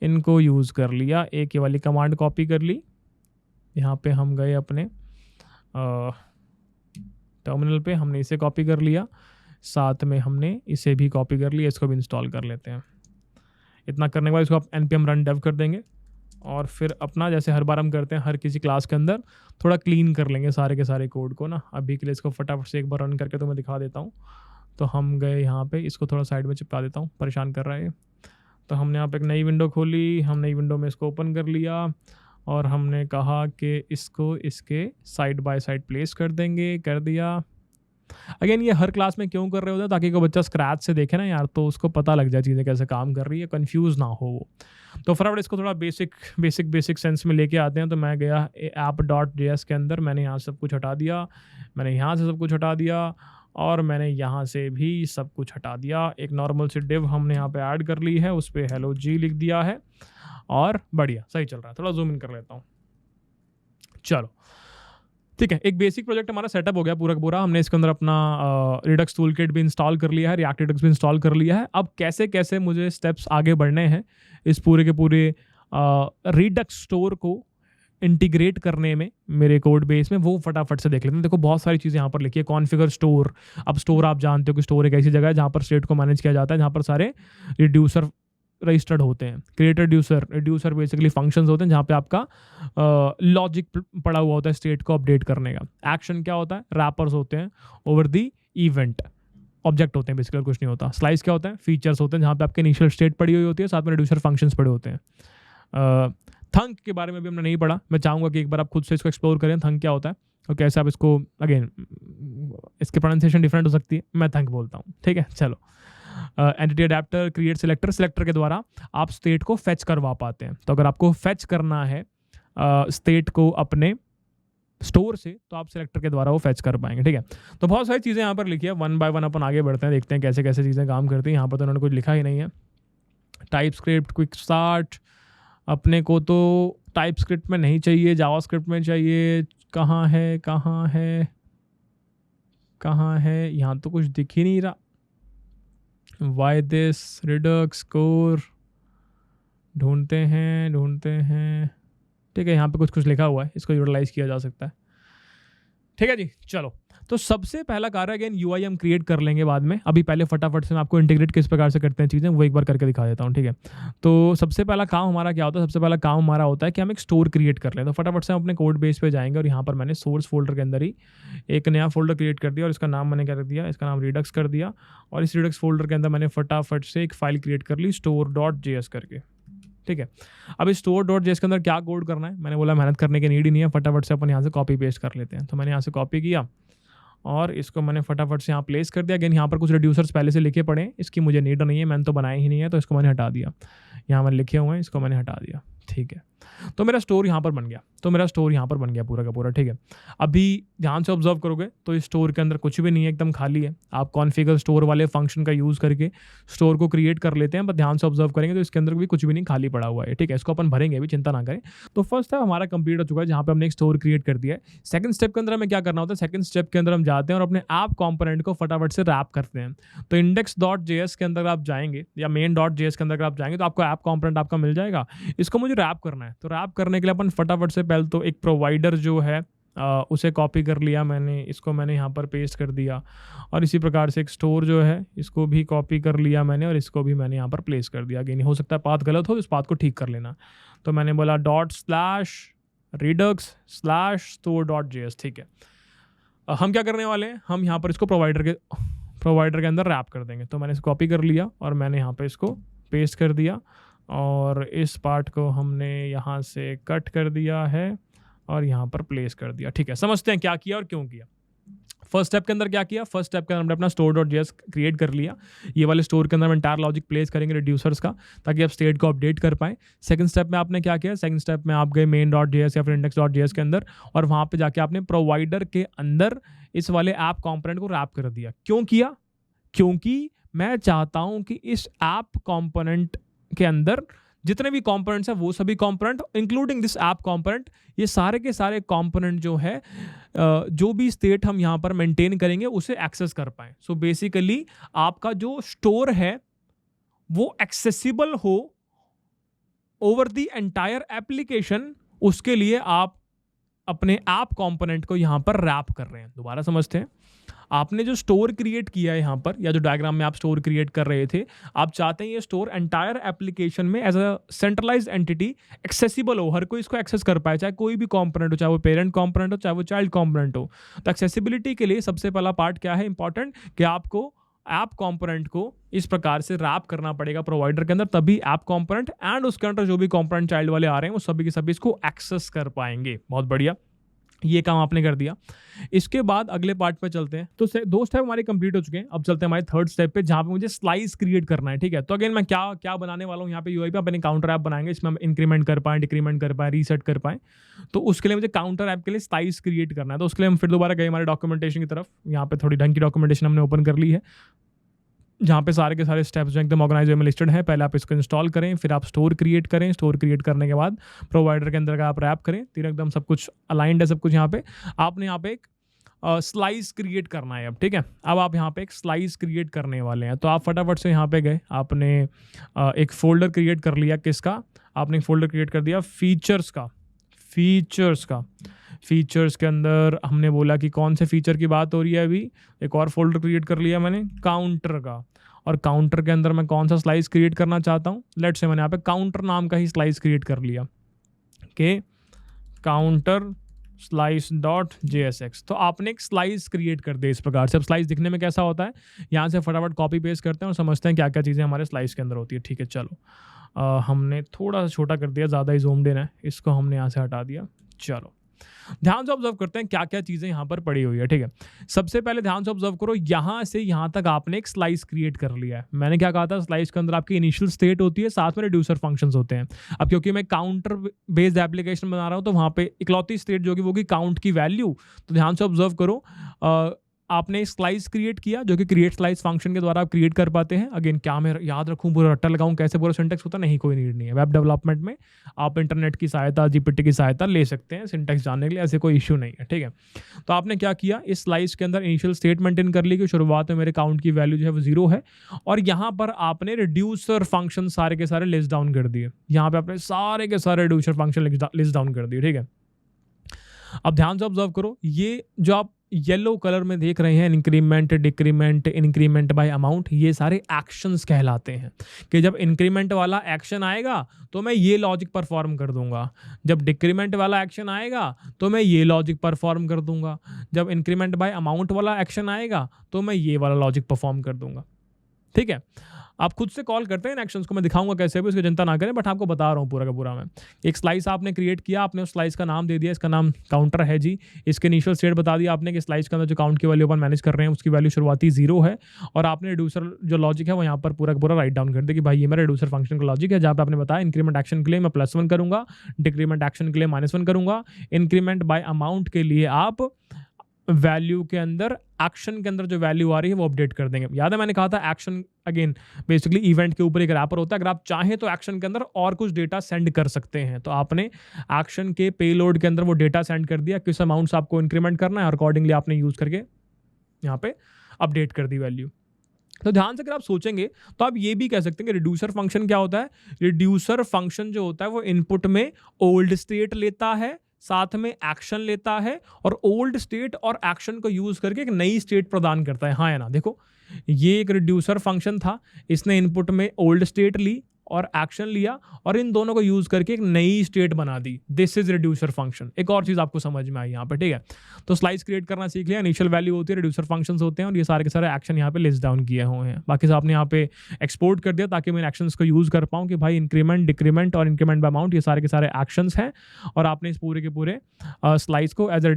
इनको यूज़ कर लिया। एक ये वाली कमांड कॉपी कर ली, यहाँ पे हम गए अपने टर्मिनल पे, हमने इसे कॉपी कर लिया, साथ में हमने इसे भी कॉपी कर लिया, इसको भी इंस्टॉल कर लेते हैं। इतना करने के बाद इसको आप npm रन डेव कर देंगे और फिर अपना जैसे हर बार हम करते हैं हर किसी क्लास के अंदर थोड़ा क्लीन कर लेंगे सारे के सारे कोड को ना। अभी के लिए इसको फटाफट से एक बार रन करके तो मैं दिखा देता हूँ। तो हम गए यहाँ पे, इसको थोड़ा साइड में चिपका देता हूँ, परेशान कर रहा है ये। तो हमने यहाँ पे एक नई विंडो खोली, हम नई विंडो में इसको ओपन कर लिया और हमने कहा कि इसको इसके साइड बाय साइड प्लेस कर देंगे, कर दिया। अगेन ये हर क्लास में क्यों कर रहे होते हैं, ताकि कोई बच्चा स्क्रैच से देखे ना यार, तो उसको पता लग जाए चीज़ें कैसे काम कर रही है, कंफ्यूज ना हो वो। तो फटाफट इसको थोड़ा बेसिक सेंस में लेके आते हैं। तो मैं गया app.js के अंदर, मैंने यहाँ सब कुछ हटा दिया, मैंने यहाँ से सब कुछ हटा दिया और मैंने यहाँ से भी सब कुछ हटा दिया। एक नॉर्मल सी डिव हमने यहाँ पे ऐड कर ली है, उस पर hello G लिख दिया है और बढ़िया सही चल रहा है। थोड़ा जूम इन कर लेता हूँ। चलो ठीक है, एक बेसिक प्रोजेक्ट हमारा सेटअप हो गया पूरा का पूरा। हमने इसके अंदर अपना रिडक्स टूलकिट भी इंस्टॉल कर लिया है, रिएक्ट रिडक्स भी इंस्टॉल कर लिया है। अब कैसे कैसे मुझे स्टेप्स आगे बढ़ने हैं इस पूरे के पूरे रिडक्स स्टोर को इंटीग्रेट करने में मेरे कोड बेस में, वो फटाफट से देख लेते हैं। देखो बहुत सारी चीज़ें यहाँ पर लिखी है, कॉन्फ़िगर स्टोर। अब स्टोर आप जानते हो कि स्टोर एक ऐसी जगह है जहाँ पर स्टेट को मैनेज किया जाता है, जहाँ पर सारे रिड्यूसर रजिस्टर्ड होते हैं। क्रिएटर रिड्यूसर बेसिकली फंक्शंस होते हैं जहाँ पे आपका लॉजिक पड़ा हुआ होता है स्टेट को अपडेट करने का। एक्शन क्या होता है? रैपर्स होते हैं ओवर दी इवेंट। ऑब्जेक्ट होते हैं बेसिकली, कुछ नहीं होता। स्लाइस क्या होता है? फीचर्स होते हैं जहाँ पे आपके इनिशियल स्टेट पड़ी हुई होती है, साथ में रिड्यूसर फंक्शंस पड़े होते हैं। थंक के बारे में भी हमने नहीं पढ़ा, मैं चाहूँगा कि एक बार आप खुद से इसको एक्सप्लोर करें, थंक क्या होता है और कैसे आप इसको, अगेन इसकी प्रोनाउंसिएशन डिफरेंट हो सकती है, मैं थंक बोलता हूँ। ठीक है, चलो। एंटिटी अडेप्टर, क्रिएट सिलेक्टर के द्वारा आप स्टेट को फेच करवा पाते हैं। तो अगर आपको फेच करना है स्टेट को अपने स्टोर से, तो आप सिलेक्टर के द्वारा वो फेच कर पाएंगे। ठीक है, तो बहुत सारी चीज़ें यहाँ पर लिखी है, वन बाय वन अपन आगे बढ़ते हैं, देखते हैं कैसे कैसे चीज़ें काम करती हैं। यहाँ पर तो उन्होंने कुछ लिखा ही नहीं है। टाइप स्क्रिप्ट, क्विक स्टार्ट, अपने को तो टाइप स्क्रिप्ट में नहीं चाहिए, जावास्क्रिप्ट में चाहिए। कहाँ है कहाँ है कहाँ है? यहाँ तो कुछ दिख ही नहीं रहा। वाई दिस रिडक्स कोर, ढूंढते हैं। ठीक है, यहाँ पे कुछ लिखा हुआ है, इसको यूटिलाइज किया जा सकता है। ठीक है जी, चलो। तो सबसे पहला कार्य, अगेन UI हम क्रिएट कर लेंगे बाद में। अभी पहले फटाफट से मैं आपको इंटीग्रेट किस प्रकार से करते हैं चीज़ें, वो एक बार करके दिखा देता हूँ। ठीक है, तो सबसे पहला काम हमारा क्या होता है? सबसे पहला काम हमारा होता है कि हम एक स्टोर क्रिएट कर लें। तो फटाफट से हम अपने कोड बेस पे जाएंगे और यहाँ पर मैंने सोर्स फोल्डर के अंदर ही एक नया फोल्डर क्रिएट कर दिया और इसका नाम मैंने क्या कर दिया? इसका नाम रिडक्स कर दिया। और इस रिडक्स फोल्डर के अंदर मैंने फटाफट से एक फाइल क्रिएट कर ली store.js करके। ठीक है, अब इस store.js के अंदर क्या कोड करना है? मैंने बोला मेहनत करने की नीड ही नहीं है, फटाफट से अपन यहाँ से कॉपी पेस्ट कर लेते हैं। तो मैंने यहाँ से कॉपी किया और इसको मैंने फटाफट से यहाँ प्लेस कर दिया। अगेन यहाँ पर कुछ रिड्यूसर्स पहले से लिखे पड़े हैं, इसकी मुझे नीड नहीं है, मैंने तो बनाया ही नहीं है, तो इसको मैंने हटा दिया। यहाँ मैंने लिखे हुए हैं, इसको मैंने हटा दिया। ठीक है, तो मेरा स्टोर यहाँ पर बन गया, पूरा का पूरा। ठीक है, अभी ध्यान से ऑब्जर्व करोगे तो इस स्टोर के अंदर कुछ भी नहीं है, एकदम खाली है। आप कॉन्फ़िगर स्टोर वाले फंक्शन का यूज़ करके स्टोर को क्रिएट कर लेते हैं, बट ध्यान से ऑब्जर्व करेंगे तो इसके अंदर भी कुछ भी नहीं, खाली पड़ा हुआ है। ठीक है, इसको अपन भरेंगे भी, चिंता ना करें। तो फर्स्ट स्टेप हमारा कंप्लीट हो चुका है, जहाँ पे हमने एक स्टोर क्रिएट कर दिया है। सेकंड स्टेप के अंदर हमें क्या करना होता है? सेकंड स्टेप के अंदर हम जाते हैं और अपने ऐप कंपोनेंट को फटाफट से रैप करते हैं। तो index.js के अंदर आप जाएंगे या main.js के अंदर आप जाएंगे तो आपको ऐप कंपोनेंट आपका मिल जाएगा। इसको मुझे रैप करना है, तो रैप करने के लिए अपन फटाफट से पहले तो एक प्रोवाइडर जो है उसे कॉपी कर लिया मैंने, इसको मैंने यहाँ पर पेस्ट कर दिया, और इसी प्रकार से एक स्टोर जो है इसको भी कॉपी कर लिया मैंने और इसको भी मैंने यहाँ पर प्लेस कर दिया। अगेन हो सकता है पाथ गलत हो, इस पाथ को ठीक कर लेना। तो मैंने बोला $redux/store.js, ठीक है। हम क्या करने वाले हैं, हम यहाँ पर इसको प्रोवाइडर के अंदर रैप कर देंगे। तो मैंने इसको कॉपी कर लिया और मैंने यहाँ पे इसको पेस्ट कर दिया, और इस पार्ट को हमने यहाँ से कट कर दिया है और यहाँ पर प्लेस कर दिया, ठीक है। समझते हैं क्या किया और क्यों किया। फर्स्ट स्टेप के अंदर क्या किया, फर्स्ट स्टेप के अंदर हमने अपना store.js क्रिएट कर लिया। ये वाले स्टोर के अंदर हम एंटायर लॉजिक प्लेस करेंगे रिड्यूसर्स का, ताकि आप स्टेट को अपडेट कर पाएँ। सेकंड स्टेप में आपने क्या किया, सेकंड स्टेप में आप गए main.js या फिर index.js के अंदर, और वहाँ पे जाके आपने प्रोवाइडर के अंदर इस वाले ऐप कंपोनेंट को रैप कर दिया। क्यों किया, क्योंकि मैं चाहता हूँ कि इस ऐप कंपोनेंट के अंदर जितने भी कंपोनेंट्स हैं वो सभी component including this app component, ये सारे के सारे कंपोनेंट जो है जो भी स्टेट हम यहाँ पर मेंटेन करेंगे उसे एक्सेस कर पाएँ। सो बेसिकली आपका जो स्टोर है वो एक्सेसिबल हो ओवर द एंटायर एप्लीकेशन, उसके लिए आप अपने ऐप कंपोनेंट को यहाँ पर रैप कर रहे हैं। दोबारा समझते हैं, आपने जो स्टोर क्रिएट किया है यहाँ पर, या जो डायग्राम में आप स्टोर क्रिएट कर रहे थे, आप चाहते हैं ये स्टोर एंटायर एप्लीकेशन में as a centralised entity accessible हो, हर कोई इसको एक्सेस कर पाए, चाहे कोई भी कंपोनेंट हो, चाहे वो पेरेंट कंपोनेंट हो, चाहे वो चाइल्ड कंपोनेंट हो। तो एक्सेसिबिलिटी के लिए सबसे पहला पार्ट क्या है इंपॉर्टेंट, कि आपको ऐप कंपोनेंट को इस प्रकार से रैप करना पड़ेगा प्रोवाइडर के अंदर, तभी ऐप कंपोनेंट एंड उसके अंदर जो भी कंपोनेंट चाइल्ड वाले आ रहे हैं वो सभी के सभी इसको एक्सेस कर पाएंगे। बहुत बढ़िया, ये काम आपने कर दिया। इसके बाद अगले पार्ट पे चलते हैं। तो दो स्टेप हमारे कंप्लीट हो चुके हैं, अब चलते हैं हमारे थर्ड स्टेप पे, जहाँ पे मुझे स्लाइस क्रिएट करना है, ठीक है। तो अगेन मैं क्या बनाने वाला हूँ यहाँ पे, यूआई पे अपने काउंटर ऐप बनाएंगे, इसमें हम इंक्रीमेंट कर पाएँ, डिक्रीमेंट कर पाएँ, रीसेट कर पाएँ। तो उसके लिए मुझे काउंटर ऐप के लिए स्लाइस क्रिएट करना है। तो उसके लिए हम फिर दोबारा गए हमारे डॉक्यूमेंटेशन की तरफ। यहाँ पे थोड़ी ढंग की डॉक्यूमेंटेशन हमने ओपन कर ली है, जहाँ पे सारे के सारे स्टेप्स जो एकदम ऑर्गेनाइज में लिस्टेड है। पहले आप इसको इंस्टॉल करें, फिर आप स्टोर क्रिएट करें, स्टोर क्रिएट करने के बाद प्रोवाइडर के अंदर का आप रैप करें, तीन एकदम सब कुछ अलाइंड है सब कुछ। यहाँ पे आपने यहाँ पे एक स्लाइस क्रिएट करना है अब, ठीक है। अब आप यहाँ पे एक स्लाइस क्रिएट करने वाले हैं, तो आप फटाफट से यहाँ पे गए, आपने एक फोल्डर क्रिएट कर लिया। किसका, आपने एक फोल्डर क्रिएट कर दिया फीचर्स का। फीचर्स के अंदर हमने बोला कि कौन से फीचर की बात हो रही है, अभी एक और फोल्डर क्रिएट कर लिया मैंने काउंटर का, और काउंटर के अंदर मैं कौन सा स्लाइस क्रिएट करना चाहता हूँ, लेट्स से मैंने यहाँ पे काउंटर नाम का ही स्लाइस क्रिएट कर लिया, के काउंटर slice.jsx। तो आपने एक स्लाइस क्रिएट कर दिया इस प्रकार से। अब स्लाइस दिखने में कैसा होता है, यहाँ से फटाफट कॉपी पेस्ट करते हैं और समझते हैं क्या क्या चीज़ें हमारे स्लाइस के अंदर होती है, ठीक है। चलो हमने थोड़ा सा छोटा कर दिया, ज़्यादा ही ज़ूम्ड इन है, इसको हमने यहाँ से हटा दिया। चलो ध्यान से ऑब्जर्व करते हैं क्या क्या चीज़ें यहाँ पर पड़ी हुई है, ठीक है। सबसे पहले ध्यान से ऑब्जर्व करो, यहाँ से यहाँ तक आपने एक स्लाइस क्रिएट कर लिया है। मैंने क्या कहा था, स्लाइस के अंदर आपकी इनिशियल स्टेट होती है, साथ में रिड्यूसर फंक्शंस होते हैं। अब क्योंकि मैं काउंटर बेस्ड एप्लीकेशन बना रहा हूँ, तो वहाँ पे इकलौती स्टेट जो कि वो की काउंट की वैल्यू। तो ध्यान से ऑब्जर्व करो, आपने स्लाइस क्रिएट किया, जो कि क्रिएट स्लाइस फंक्शन के द्वारा आप क्रिएट कर पाते हैं। अगेन क्या मैं याद रखूं, पूरा रट्टा लगाऊं, कैसे पूरा सिंटेक्स होता नहीं, कोई नीड नहीं है। वेब डेवलपमेंट में आप इंटरनेट की सहायता, जीपीटी की सहायता ले सकते हैं सिंटेक्स जानने के लिए, ऐसे कोई इश्यू नहीं है, ठीक है। तो आपने क्या किया, इस स्लाइस के अंदर इनिशियल स्टेट मेंटेन कर ली कि शुरुआत में मेरे काउंट की वैल्यू जो है वो 0 है, और यहाँ पर आपने रिड्यूसर फंक्शन सारे के सारे लिस्ट डाउन कर दिए। यहाँ पे आपने सारे के सारे रिड्यूसर फंक्शन लिस्ट डाउन कर दिए, ठीक है। अब ध्यान से ऑब्जर्व करो, ये जो आप येलो कलर में देख रहे हैं, increment, decrement, increment bye amount, ये सारे एक्शंस कहलाते हैं। कि जब इंक्रीमेंट वाला एक्शन आएगा तो मैं ये लॉजिक परफॉर्म कर दूंगा, जब डिक्रीमेंट वाला एक्शन आएगा तो मैं ये लॉजिक परफॉर्म कर दूंगा, जब इंक्रीमेंट बाय अमाउंट वाला एक्शन आएगा तो मैं ये वाला लॉजिक परफॉर्म कर दूंगा, ठीक है। आप खुद से कॉल करते हैं इन एक्शंस को, मैं दिखाऊंगा कैसे भी, उसकी चिंता ना करें, बट आपको बता रहा हूँ पूरा का पूरा मैं। एक स्लाइस आपने क्रिएट किया, आपने उस स्लाइस का नाम दे दिया, इसका नाम काउंटर है जी। इसके इनिशियल स्टेट बता दिया आपने कि स्लाइस के अंदर जो काउंट की वैल्यू अपन मैनेज कर रहे हैं उसकी वैल्यू शुरुआती 0 है, और आपने रिड्यूसर जो लॉजिक है वो यहाँ पर पूरा का पूरा राइट डाउन कर दिया कि भाई ये मेरा रिड्यूसर फंक्शन का लॉजिक है, जहाँ पे आपने बताया इंक्रीमेंट एक्शन के लिए मैं +1 करूँगा, डिक्रीमेंट एक्शन के लिए -1 करूँगा, इंक्रीमेंट बाय अमाउंट के लिए आप वैल्यू के अंदर, एक्शन के अंदर जो वैल्यू आ रही है वो अपडेट कर देंगे। याद है मैंने कहा था एक्शन अगेन बेसिकली इवेंट के ऊपर एक रैपर होता है, अगर आप चाहें तो एक्शन के अंदर और कुछ डेटा सेंड कर सकते हैं। तो आपने एक्शन के पेलोड के अंदर वो डेटा सेंड कर दिया, किस अमाउंट से आपको इंक्रीमेंट करना है, और अकॉर्डिंगली आपने यूज करके यहाँ पे अपडेट कर दी वैल्यू। तो ध्यान से अगर आप सोचेंगे तो आप ये भी कह सकते हैं कि रिड्यूसर फंक्शन क्या होता है। रिड्यूसर फंक्शन जो होता है वो इनपुट में ओल्ड स्टेट लेता है, साथ में एक्शन लेता है और ओल्ड स्टेट और एक्शन को यूज करके एक नई स्टेट प्रदान करता है, हाँ या ना। देखो ये एक रिड्यूसर फंक्शन था, इसने इनपुट में ओल्ड स्टेट ली और एक्शन लिया और इन दोनों को यूज करके एक नई स्टेट बना दी। This is reducer function. एक और चीज आपको समझ में आई यहाँ पे, ठीक है। तो स्लाइस क्रिएट करना सीख लिया, इनिशियल वैल्यू होती है, रिड्यूसर फंक्शंस होते हैं और ये सारे के सारे एक्शन यहाँ पे लिस्ट डाउन किए हुए हैं। बाकी सब आपने यहाँ पे एक्सपोर्ट कर दिया ताकि मैं एक्शंस को यूज कर पाऊँ कि भाई इंक्रीमेंट, डिक्रीमेंट और इंक्रीमेंट बाय अमाउंट ये सारे के सारे एक्शंस हैं और आपने इस पूरे के पूरे स्लाइस को एज ए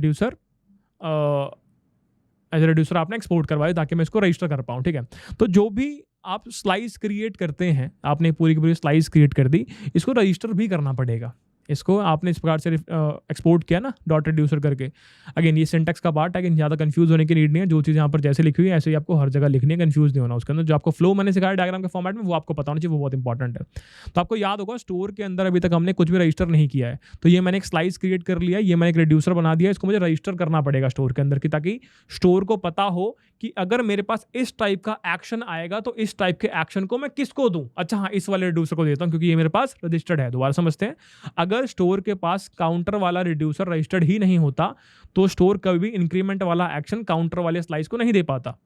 रिड्यूसर आपने एक्सपोर्ट करवाया ताकि मैं इसको रजिस्टर कर पाऊँ, ठीक है। तो जो भी आप स्लाइस क्रिएट करते हैं, आपने पूरी की पूरी स्लाइस क्रिएट कर दी, इसको रजिस्टर भी करना पड़ेगा। इसको आपने इस प्रकार से एक्सपोर्ट किया ना डॉट रिड्यूसर करके। अगेन ये सिंटेक्स का पार्ट है, अगेन ज़्यादा कंफ्यूज होने की नीड नहीं है। जो चीज़ यहाँ पर जैसे लिखी हुई है ऐसे ही आपको हर जगह लिखनी है, कंफ्यूज नहीं होना। उसके अंदर जो आपको फ्लो मैंने सिखाया डायग्राम के फॉर्मेट में वो आपको पता होना चाहिए, वो बहुत इंपॉर्टेंट है। तो आपको याद होगा स्टोर के अंदर अभी तक हमने कुछ भी रजिस्टर नहीं किया है, तो ये मैंने एक स्लाइस क्रिएट कर लिया, ये मैंने एक रिड्यूसर बना दिया, इसको मुझे रजिस्टर करना पड़ेगा स्टोर के अंदर की, ताकि स्टोर को पता हो कि अगर मेरे पास इस टाइप का एक्शन आएगा तो इस टाइप के एक्शन को मैं किसको दूं। अच्छा हाँ, इस वाले रिड्यूसर को देता हूं क्योंकि ये मेरे पास रजिस्टर्ड है। दोबारा समझते हैं, अगर स्टोर के पास काउंटर वाला रिड्यूसर रजिस्टर्ड ही नहीं होता तो स्टोर कभी भी इंक्रीमेंट वाला एक्शन काउंटर वाले स्लाइस को नहीं दे पाता।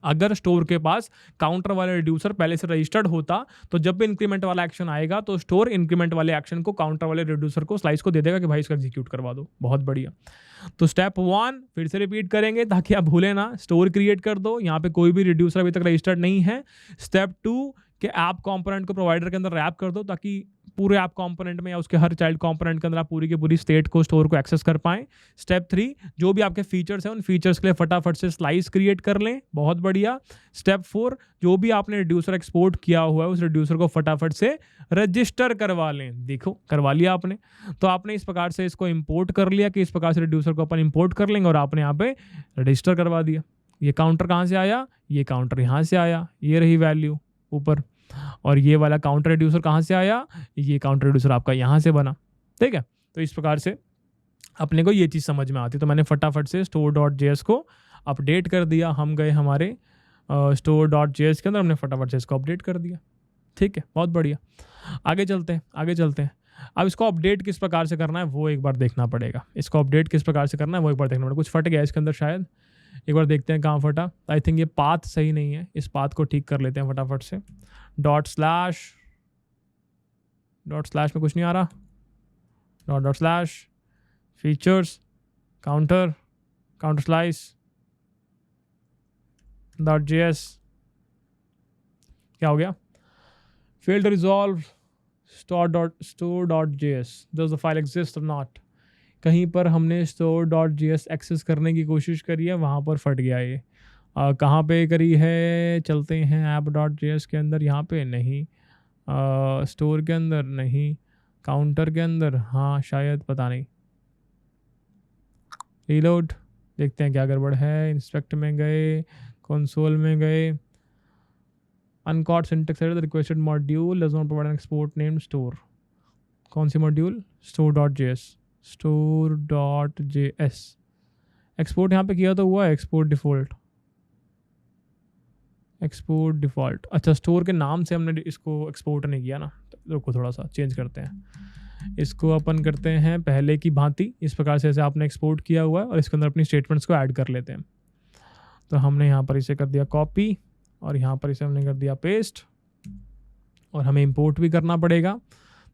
अगर स्टोर के पास काउंटर वाला रिड्यूसर पहले से रजिस्टर्ड होता तो जब भी इंक्रीमेंट वाला एक्शन आएगा तो स्टोर इंक्रीमेंट वाले एक्शन को काउंटर वाले रिड्यूसर को स्लाइस को दे देगा कि भाई इसको एग्जीक्यूट करवा दो। बहुत बढ़िया। तो स्टेप 1 फिर से रिपीट करेंगे ताकि आप भूलें ना, स्टोर क्रिएट कर दो, यहाँ पे कोई भी रिड्यूसर अभी तक रजिस्टर्ड नहीं है। स्टेप 2 के ऐप कंपोनेंट को प्रोवाइडर के अंदर रैप कर दो ताकि पूरे ऐप कंपोनेंट में या उसके हर चाइल्ड कंपोनेंट के अंदर आप पूरी की पूरी स्टेट को, स्टोर को एक्सेस कर पाएं। स्टेप 3 जो भी आपके फीचर्स हैं उन फीचर्स के लिए फटाफट से स्लाइस क्रिएट कर लें। बहुत बढ़िया। स्टेप 4 जो भी आपने रिड्यूसर एक्सपोर्ट किया हुआ है उस रिड्यूसर को फटाफट से रजिस्टर करवा लें। देखो करवा लिया आपने, तो आपने इस प्रकार से इसको इंपोर्ट कर लिया कि इस प्रकार से रिड्यूसर को अपन इंपोर्ट कर लेंगे और आपने यहाँ पे रजिस्टर करवा दिया। ये काउंटर कहाँ से आया, ये काउंटर यहाँ से आया, ये रही वैल्यू ऊपर, और ये वाला काउंटर रिड्यूसर कहाँ से आया, ये काउंटर रिड्यूसर आपका यहाँ से बना, ठीक है। तो इस प्रकार से अपने को ये चीज़ समझ में आती। तो मैंने फटाफट से store.js को अपडेट कर दिया। हम गए हमारे store.js के अंदर, हमने फटाफट से इसको अपडेट कर दिया, ठीक है। बहुत बढ़िया। आगे चलते हैं। अब इसको अपडेट किस प्रकार से करना है वो एक बार देखना पड़ेगा। इसको अपडेट किस प्रकार से करना है वो एक बार देखना पड़ेगा। कुछ फट गया इसके अंदर शायद, एक बार देखते हैं कहाँ फटा। आई थिंक ये पाथ सही नहीं है, इस पाथ को ठीक कर लेते हैं फटाफट से। डॉट स्लैश में कुछ नहीं आ रहा, dot slash features counter slice .js क्या हो गया, failed to resolve store.js, does the file exist or not। कहीं पर हमने store.js एक्सेस करने की कोशिश करी है, वहाँ पर फट गया ये। कहाँ पे करी है, चलते हैं app.js के अंदर, यहाँ पे नहीं, स्टोर के अंदर नहीं, काउंटर के अंदर हाँ शायद, पता नहीं। रीलोड, देखते हैं क्या गड़बड़ है। इंस्पेक्ट में गए, कंसोल में गए, uncaught syntax error, the requested module does not provide an export name store. कौन सी मॉड्यूल, store.js एक्सपोर्ट यहाँ पे किया तो हुआ है, एक्सपोर्ट डिफ़ॉल्ट। अच्छा, स्टोर के नाम से हमने इसको एक्सपोर्ट नहीं किया ना, तो रुको थोड़ा सा चेंज करते हैं। इसको अपन करते हैं पहले की भांति, इस प्रकार से जैसे आपने एक्सपोर्ट किया हुआ है, और इसके अंदर अपनी स्टेटमेंट्स को ऐड कर लेते हैं। तो हमने यहाँ पर इसे कर दिया कॉपी और यहाँ पर इसे हमने कर दिया पेस्ट, और हमें इंपोर्ट भी करना पड़ेगा।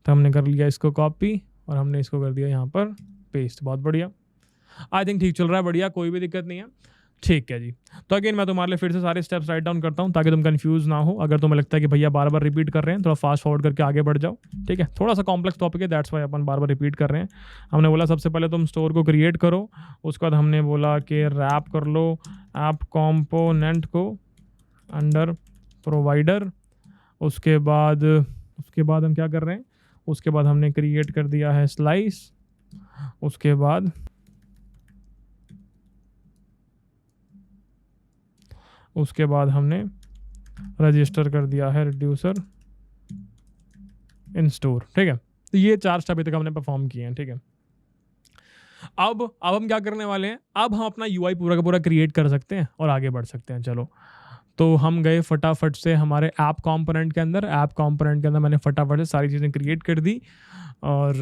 तो हमने कर लिया इसको कॉपी और हमने इसको कर दिया यहाँ पर पेस्ट। बहुत बढ़िया, आई थिंक ठीक चल रहा है, बढ़िया, कोई भी दिक्कत नहीं है, ठीक है जी। तो अगेन मैं तुम्हारे लिए फिर से सारे स्टेप्स राइट डाउन करता हूँ ताकि तुम कंफ्यूज ना हो। अगर तुम्हें लगता है कि भैया बार बार रिपीट कर रहे हैं, थोड़ा फास्ट फॉरवर्ड करके आगे बढ़ जाओ, ठीक है। थोड़ा सा कॉम्प्लेक्स टॉपिक है, that's why upon bar bar repeat कर रहे हैं। हमने बोला सबसे पहले तुम स्टोर को क्रिएट करो, उसके बाद हमने बोला कि रैप कर लो ऐप कॉम्पोनेंट को अंडर प्रोवाइडर। उसके बाद हम क्या कर रहे हैं, उसके बाद हमने क्रिएट कर दिया है स्लाइस। उसके बाद हमने रजिस्टर कर दिया है रिड्यूसर इन स्टोर, ठीक है। तो ये 4 स्टेप अभी तक हमने परफॉर्म किए हैं, ठीक है। अब हम क्या करने वाले हैं, अब हम अपना यूआई पूरा का पूरा क्रिएट कर सकते हैं और आगे बढ़ सकते हैं। चलो, तो हम गए फटाफट से हमारे ऐप कंपोनेंट के अंदर। ऐप कंपोनेंट के अंदर मैंने फटाफट से सारी चीज़ें क्रिएट कर दी और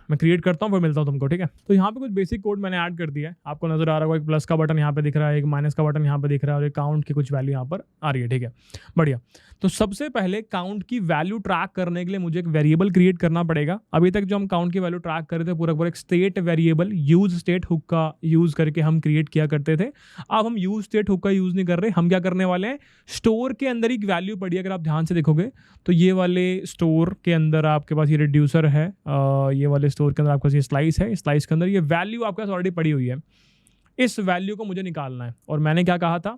मैं क्रिएट करता हूँ फिर मिलता हूँ तुमको, ठीक है। तो यहाँ पे कुछ बेसिक कोड मैंने ऐड कर दिया है, आपको नजर आ रहा होगा, एक प्लस का बटन यहाँ पे दिख रहा है, एक माइनस का बटन यहाँ पे दिख रहा है और एक काउंट की कुछ वैल्यू यहाँ पर आ रही है, ठीक है, बढ़िया। तो सबसे पहले काउंट की वैल्यू ट्रैक करने के लिए मुझे एक वेरिएबल क्रिएट करना पड़ेगा। अभी तक जो हम काउंट की वैल्यू ट्रैक कर रहे थे पूरा पूरा एक state variable use state hook का यूज करके हम क्रिएट किया करते थे। अब हम यूज स्टेट हुक का यूज नहीं कर रहे, हम क्या करने वाले हैं, स्टोर के अंदर एक वैल्यू पड़ी है, अगर आप ध्यान से देखोगे तो ये वाले स्टोर के अंदर आपके पास ये रिड्यूसर है, ये वाले स्टोर के अंदर आपके पास ये स्लाइस है, स्लाइस के अंदर ये वैल्यू आपके पास ऑलरेडी पड़ी हुई है। इस वैल्यू को मुझे निकालना है और मैंने क्या कहा था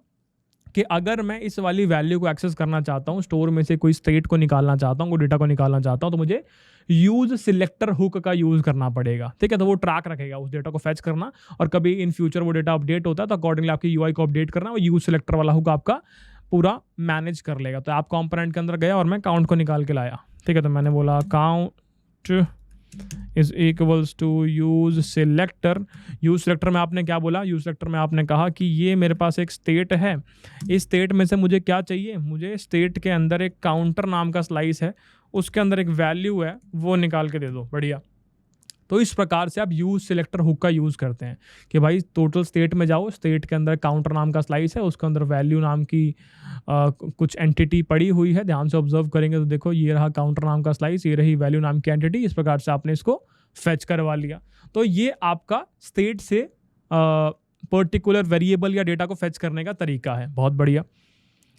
कि अगर मैं इस वाली वैल्यू को एक्सेस करना चाहता हूँ, स्टोर में से कोई स्टेट को निकालना चाहता हूँ, कोई डेटा को निकालना चाहता हूँ, तो मुझे यूज सिलेक्टर हुक का यूज करना पड़ेगा, ठीक है। तो वो ट्रैक रखेगा उस डेटा को फेच करना और कभी इन फ्यूचर वो डेटा अपडेट होता है तो अकॉर्डिंगली आपकी यूआई को अपडेट करना, वो यूज सिलेक्टर वाला हुक आपका पूरा मैनेज कर लेगा। तो आप कंपोनेंट के अंदर गया और मैं काउंट को निकाल के लाया, ठीक है। तो मैंने बोला count is equals to use selector. Use selector में आपने क्या बोला, यूज सिलेक्टर में आपने कहा कि ये मेरे पास एक स्टेट है, इस स्टेट में से मुझे क्या चाहिए, मुझे स्टेट के अंदर एक काउंटर नाम का स्लाइस है, उसके अंदर एक वैल्यू है, वो निकाल के दे दो, बढ़िया। तो इस प्रकार से आप यूज सिलेक्टर हुक का यूज़ करते हैं कि भाई टोटल स्टेट में जाओ, स्टेट के अंदर काउंटर नाम का स्लाइस है, उसके अंदर वैल्यू नाम की कुछ एंटिटी पड़ी हुई है, ध्यान से ऑब्जर्व करेंगे तो देखो ये रहा काउंटर नाम का स्लाइस, ये रही वैल्यू नाम की एंटिटी। इस प्रकार से आपने इसको फेच करवा लिया। तो ये आपका स्टेट से पर्टिकुलर वेरिएबल या डेटा को फेच करने का तरीका है, बहुत बढ़िया।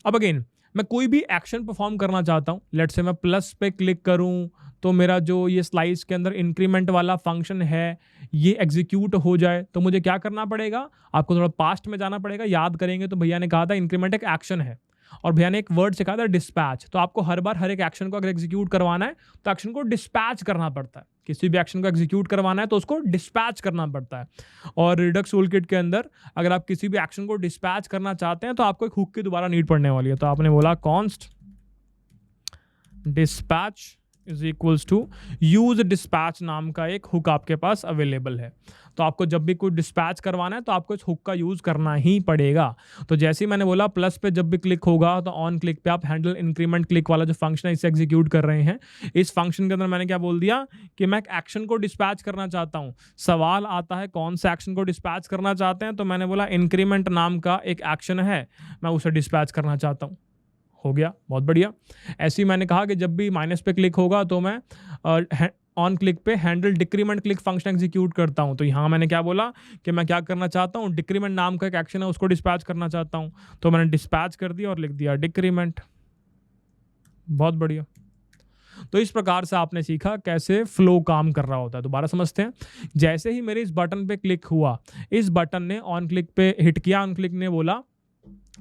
अब अगेन मैं कोई भी एक्शन परफॉर्म करना चाहता हूँ, लेट से मैं प्लस पे क्लिक करूँ तो मेरा जो ये स्लाइस के अंदर इंक्रीमेंट वाला फंक्शन है ये एग्जीक्यूट हो जाए, तो मुझे क्या करना पड़ेगा, आपको थोड़ा पास्ट में जाना पड़ेगा। याद करेंगे तो भैया ने कहा था इंक्रीमेंट एक एक्शन है और भैया ने एक वर्ड सिखाया था डिस्पैच। तो आपको हर बार हर एक एक्शन को अगर एग्जीक्यूट करवाना है तो एक्शन को डिस्पैच करना पड़ता है, किसी भी एक्शन को एग्जीक्यूट करवाना है तो उसको डिस्पैच करना पड़ता है। और रिडक्स टूलकिट के अंदर अगर आप किसी भी एक्शन को डिस्पैच करना चाहते हैं तो आपको एक हुक की दोबारा नीड पड़ने वाली है। तो आपने बोला const dispatch is equals to use dispatch नाम का एक हुक आपके पास अवेलेबल है। तो आपको जब भी कोई डिस्पैच करवाना है तो आपको इस हुक का यूज करना ही पड़ेगा। तो जैसे ही मैंने बोला प्लस पे जब भी क्लिक होगा तो ऑन क्लिक पे आप हैंडल इंक्रीमेंट क्लिक वाला जो फंक्शन है इसे एग्जीक्यूट कर रहे हैं। इस फंक्शन के अंदर मैंने क्या बोल दिया कि मैं एक एक्शन को डिस्पैच करना चाहता हूँ। सवाल आता है कौन से एक्शन को डिस्पैच करना चाहते हैं, तो मैंने बोला इंक्रीमेंट नाम का एक एक्शन है, मैं उसे डिस्पैच करना चाहता हूँ। हो गया, बहुत बढ़िया। ऐसे ही मैंने कहा कि जब भी माइनस पे क्लिक होगा तो मैं ऑन क्लिक पे handle decrement click function execute करता हूं। तो यहाँ मैंने क्या बोला कि मैं क्या करना चाहता हूँ, डिक्रीमेंट नाम का एक एक्शन है उसको डिस्पैच करना चाहता हूँ। तो मैंने डिस्पैच कर दिया और लिख दिया डिक्रीमेंट, बहुत बढ़िया। तो इस प्रकार से आपने सीखा कैसे फ्लो काम कर रहा होता है। दोबारा समझते हैं। जैसे ही मेरे इस बटन पे क्लिक हुआ, इस बटन ने ऑन क्लिक पे हिट किया, ऑन क्लिक ने बोला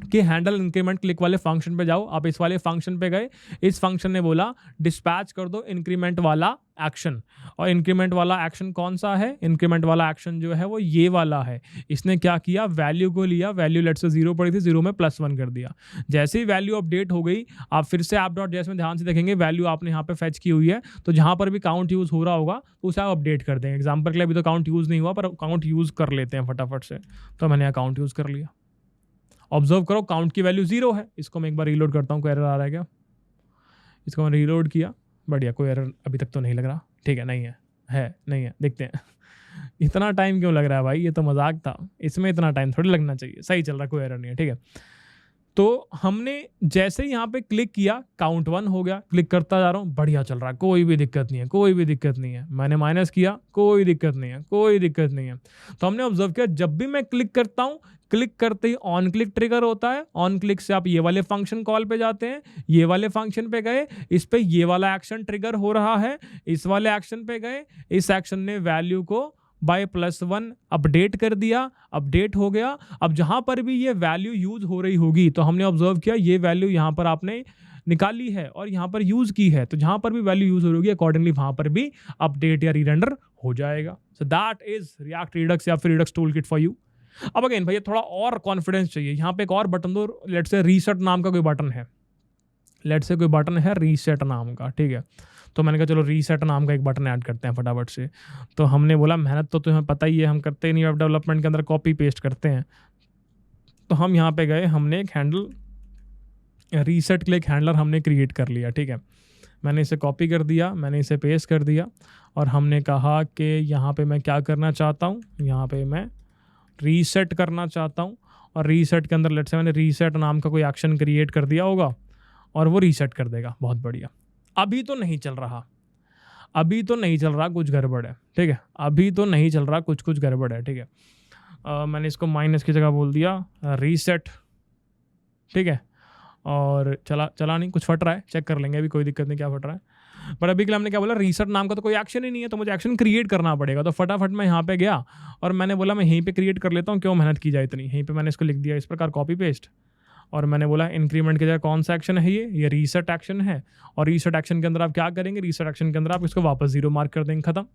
कि हैंडल इंक्रीमेंट क्लिक वाले फंक्शन पे जाओ। आप इस वाले फंक्शन पे गए, इस फंक्शन ने बोला डिस्पैच कर दो इंक्रीमेंट वाला एक्शन। और इंक्रीमेंट वाला एक्शन कौन सा है, इंक्रीमेंट वाला एक्शन जो है वो ये वाला है। इसने क्या किया, वैल्यू को लिया, वैल्यू लेट से 0 पड़ी थी, 0 में +1 कर दिया। जैसे ही वैल्यू अपडेट हो गई, आप फिर से app.js में ध्यान से देखेंगे वैल्यू आपने यहाँ पे फेच की हुई है। तो जहाँ पर भी काउंट यूज हो रहा होगा तो उसे आप अपडेट कर देंगे। एग्जाम्पल के लिए अभी तो काउंट यूज नहीं हुआ पर काउंट यूज कर लेते हैं फटाफट से। तो मैंने यहाँ काउंट यूज कर लिया। ऑब्जर्व करो काउंट की वैल्यू 0 है। इसको मैं एक बार रीलोड करता हूँ, कोई एरर आ रहा है क्या। इसको मैंने रीलोड किया, बढ़िया, कोई एरर अभी तक तो नहीं लग रहा, ठीक है, नहीं है नहीं है, देखते हैं। इतना टाइम क्यों लग रहा है भाई, ये तो मजाक था, इसमें इतना टाइम थोड़ी लगना चाहिए। सही चल रहा, कोई एरर नहीं है, ठीक है। तो हमने जैसे ही यहाँ पे क्लिक किया काउंट 1 हो गया, क्लिक करता जा रहा हूँ, बढ़िया चल रहा है, कोई भी दिक्कत नहीं है, कोई भी दिक्कत नहीं है। मैंने माइनस किया, कोई दिक्कत नहीं है, कोई दिक्कत नहीं है। तो हमने ऑब्जर्व किया जब भी मैं क्लिक करता हूँ, क्लिक करते ही ऑन क्लिक ट्रिगर होता है। ऑन क्लिक से आप ये वाले फंक्शन कॉल पे जाते हैं, ये वाले फंक्शन पे गए, इस पे ये वाला एक्शन ट्रिगर हो रहा है, इस वाले एक्शन पे गए, इस एक्शन ने वैल्यू को बाय +1 अपडेट कर दिया, अपडेट हो गया। अब जहां पर भी ये वैल्यू यूज हो रही होगी तो हमने ऑब्जर्व किया ये वैल्यू यहां पर आपने निकाली है और यहां पर यूज की है। तो जहां पर भी वैल्यू यूज हो रही होगी अकॉर्डिंगली वहां पर भी अपडेट या रीरेंडर हो जाएगा। So that is react Redux या फिर रिडक्स टूलकिट फॉर यू। अब अगेन भैया थोड़ा और कॉन्फिडेंस चाहिए, यहाँ पे एक और बटन दो। लेट से रीसेट नाम का कोई बटन है, लेट से कोई बटन है रीसेट नाम का, ठीक है। तो मैंने कहा चलो रीसेट नाम का एक बटन ऐड करते हैं फटाफट से। तो हमने बोला मेहनत तो तुम्हें पता ही है, हम करते ही नहीं, वेब डेवलपमेंट के अंदर कॉपी पेस्ट करते हैं। तो हम यहाँ पे गए, हमने एक हैंडल रीसेट के लिए एक हैंडलर हमने क्रिएट कर लिया, ठीक है। मैंने इसे कॉपी कर दिया, मैंने इसे पेस्ट कर दिया और हमने कहा कि यहाँ पे मैं क्या करना चाहता हूँ, यहाँ पे मैं रीसेट करना चाहता हूँ। और रीसेट के अंदर लेट्स से मैंने रीसेट नाम का कोई एक्शन क्रिएट कर दिया होगा और वो रीसेट कर देगा। बहुत बढ़िया। अभी तो नहीं चल रहा, अभी तो नहीं चल रहा, कुछ गड़बड़ है, ठीक है। अभी तो नहीं चल रहा, कुछ गड़बड़ है, ठीक है। मैंने इसको माइनस की जगह बोल दिया रीसेट, ठीक है। और चला नहीं, कुछ फट रहा है, चेक कर लेंगे, अभी कोई दिक्कत नहीं क्या फट रहा है। पर अभी के लिए हमने क्या बोला, रीसेट नाम का तो कोई एक्शन ही नहीं है, तो मुझे एक्शन क्रिएट करना पड़ेगा। तो फटाफट मैं यहाँ पे गया और मैंने बोला मैं यहीं पे क्रिएट कर लेता हूँ, क्यों मेहनत की जाए इतनी। यहीं पे मैंने इसको लिख दिया इस प्रकार, कॉपी पेस्ट। और मैंने बोला इंक्रीमेंट की जगह कौन सा एक्शन है, ये रीसेट एक्शन है। और रीसेट एक्शन के अंदर आप क्या करेंगे, रीसेट एक्शन के अंदर आप इसको वापस 0 मार्क कर देंगे, खत्म।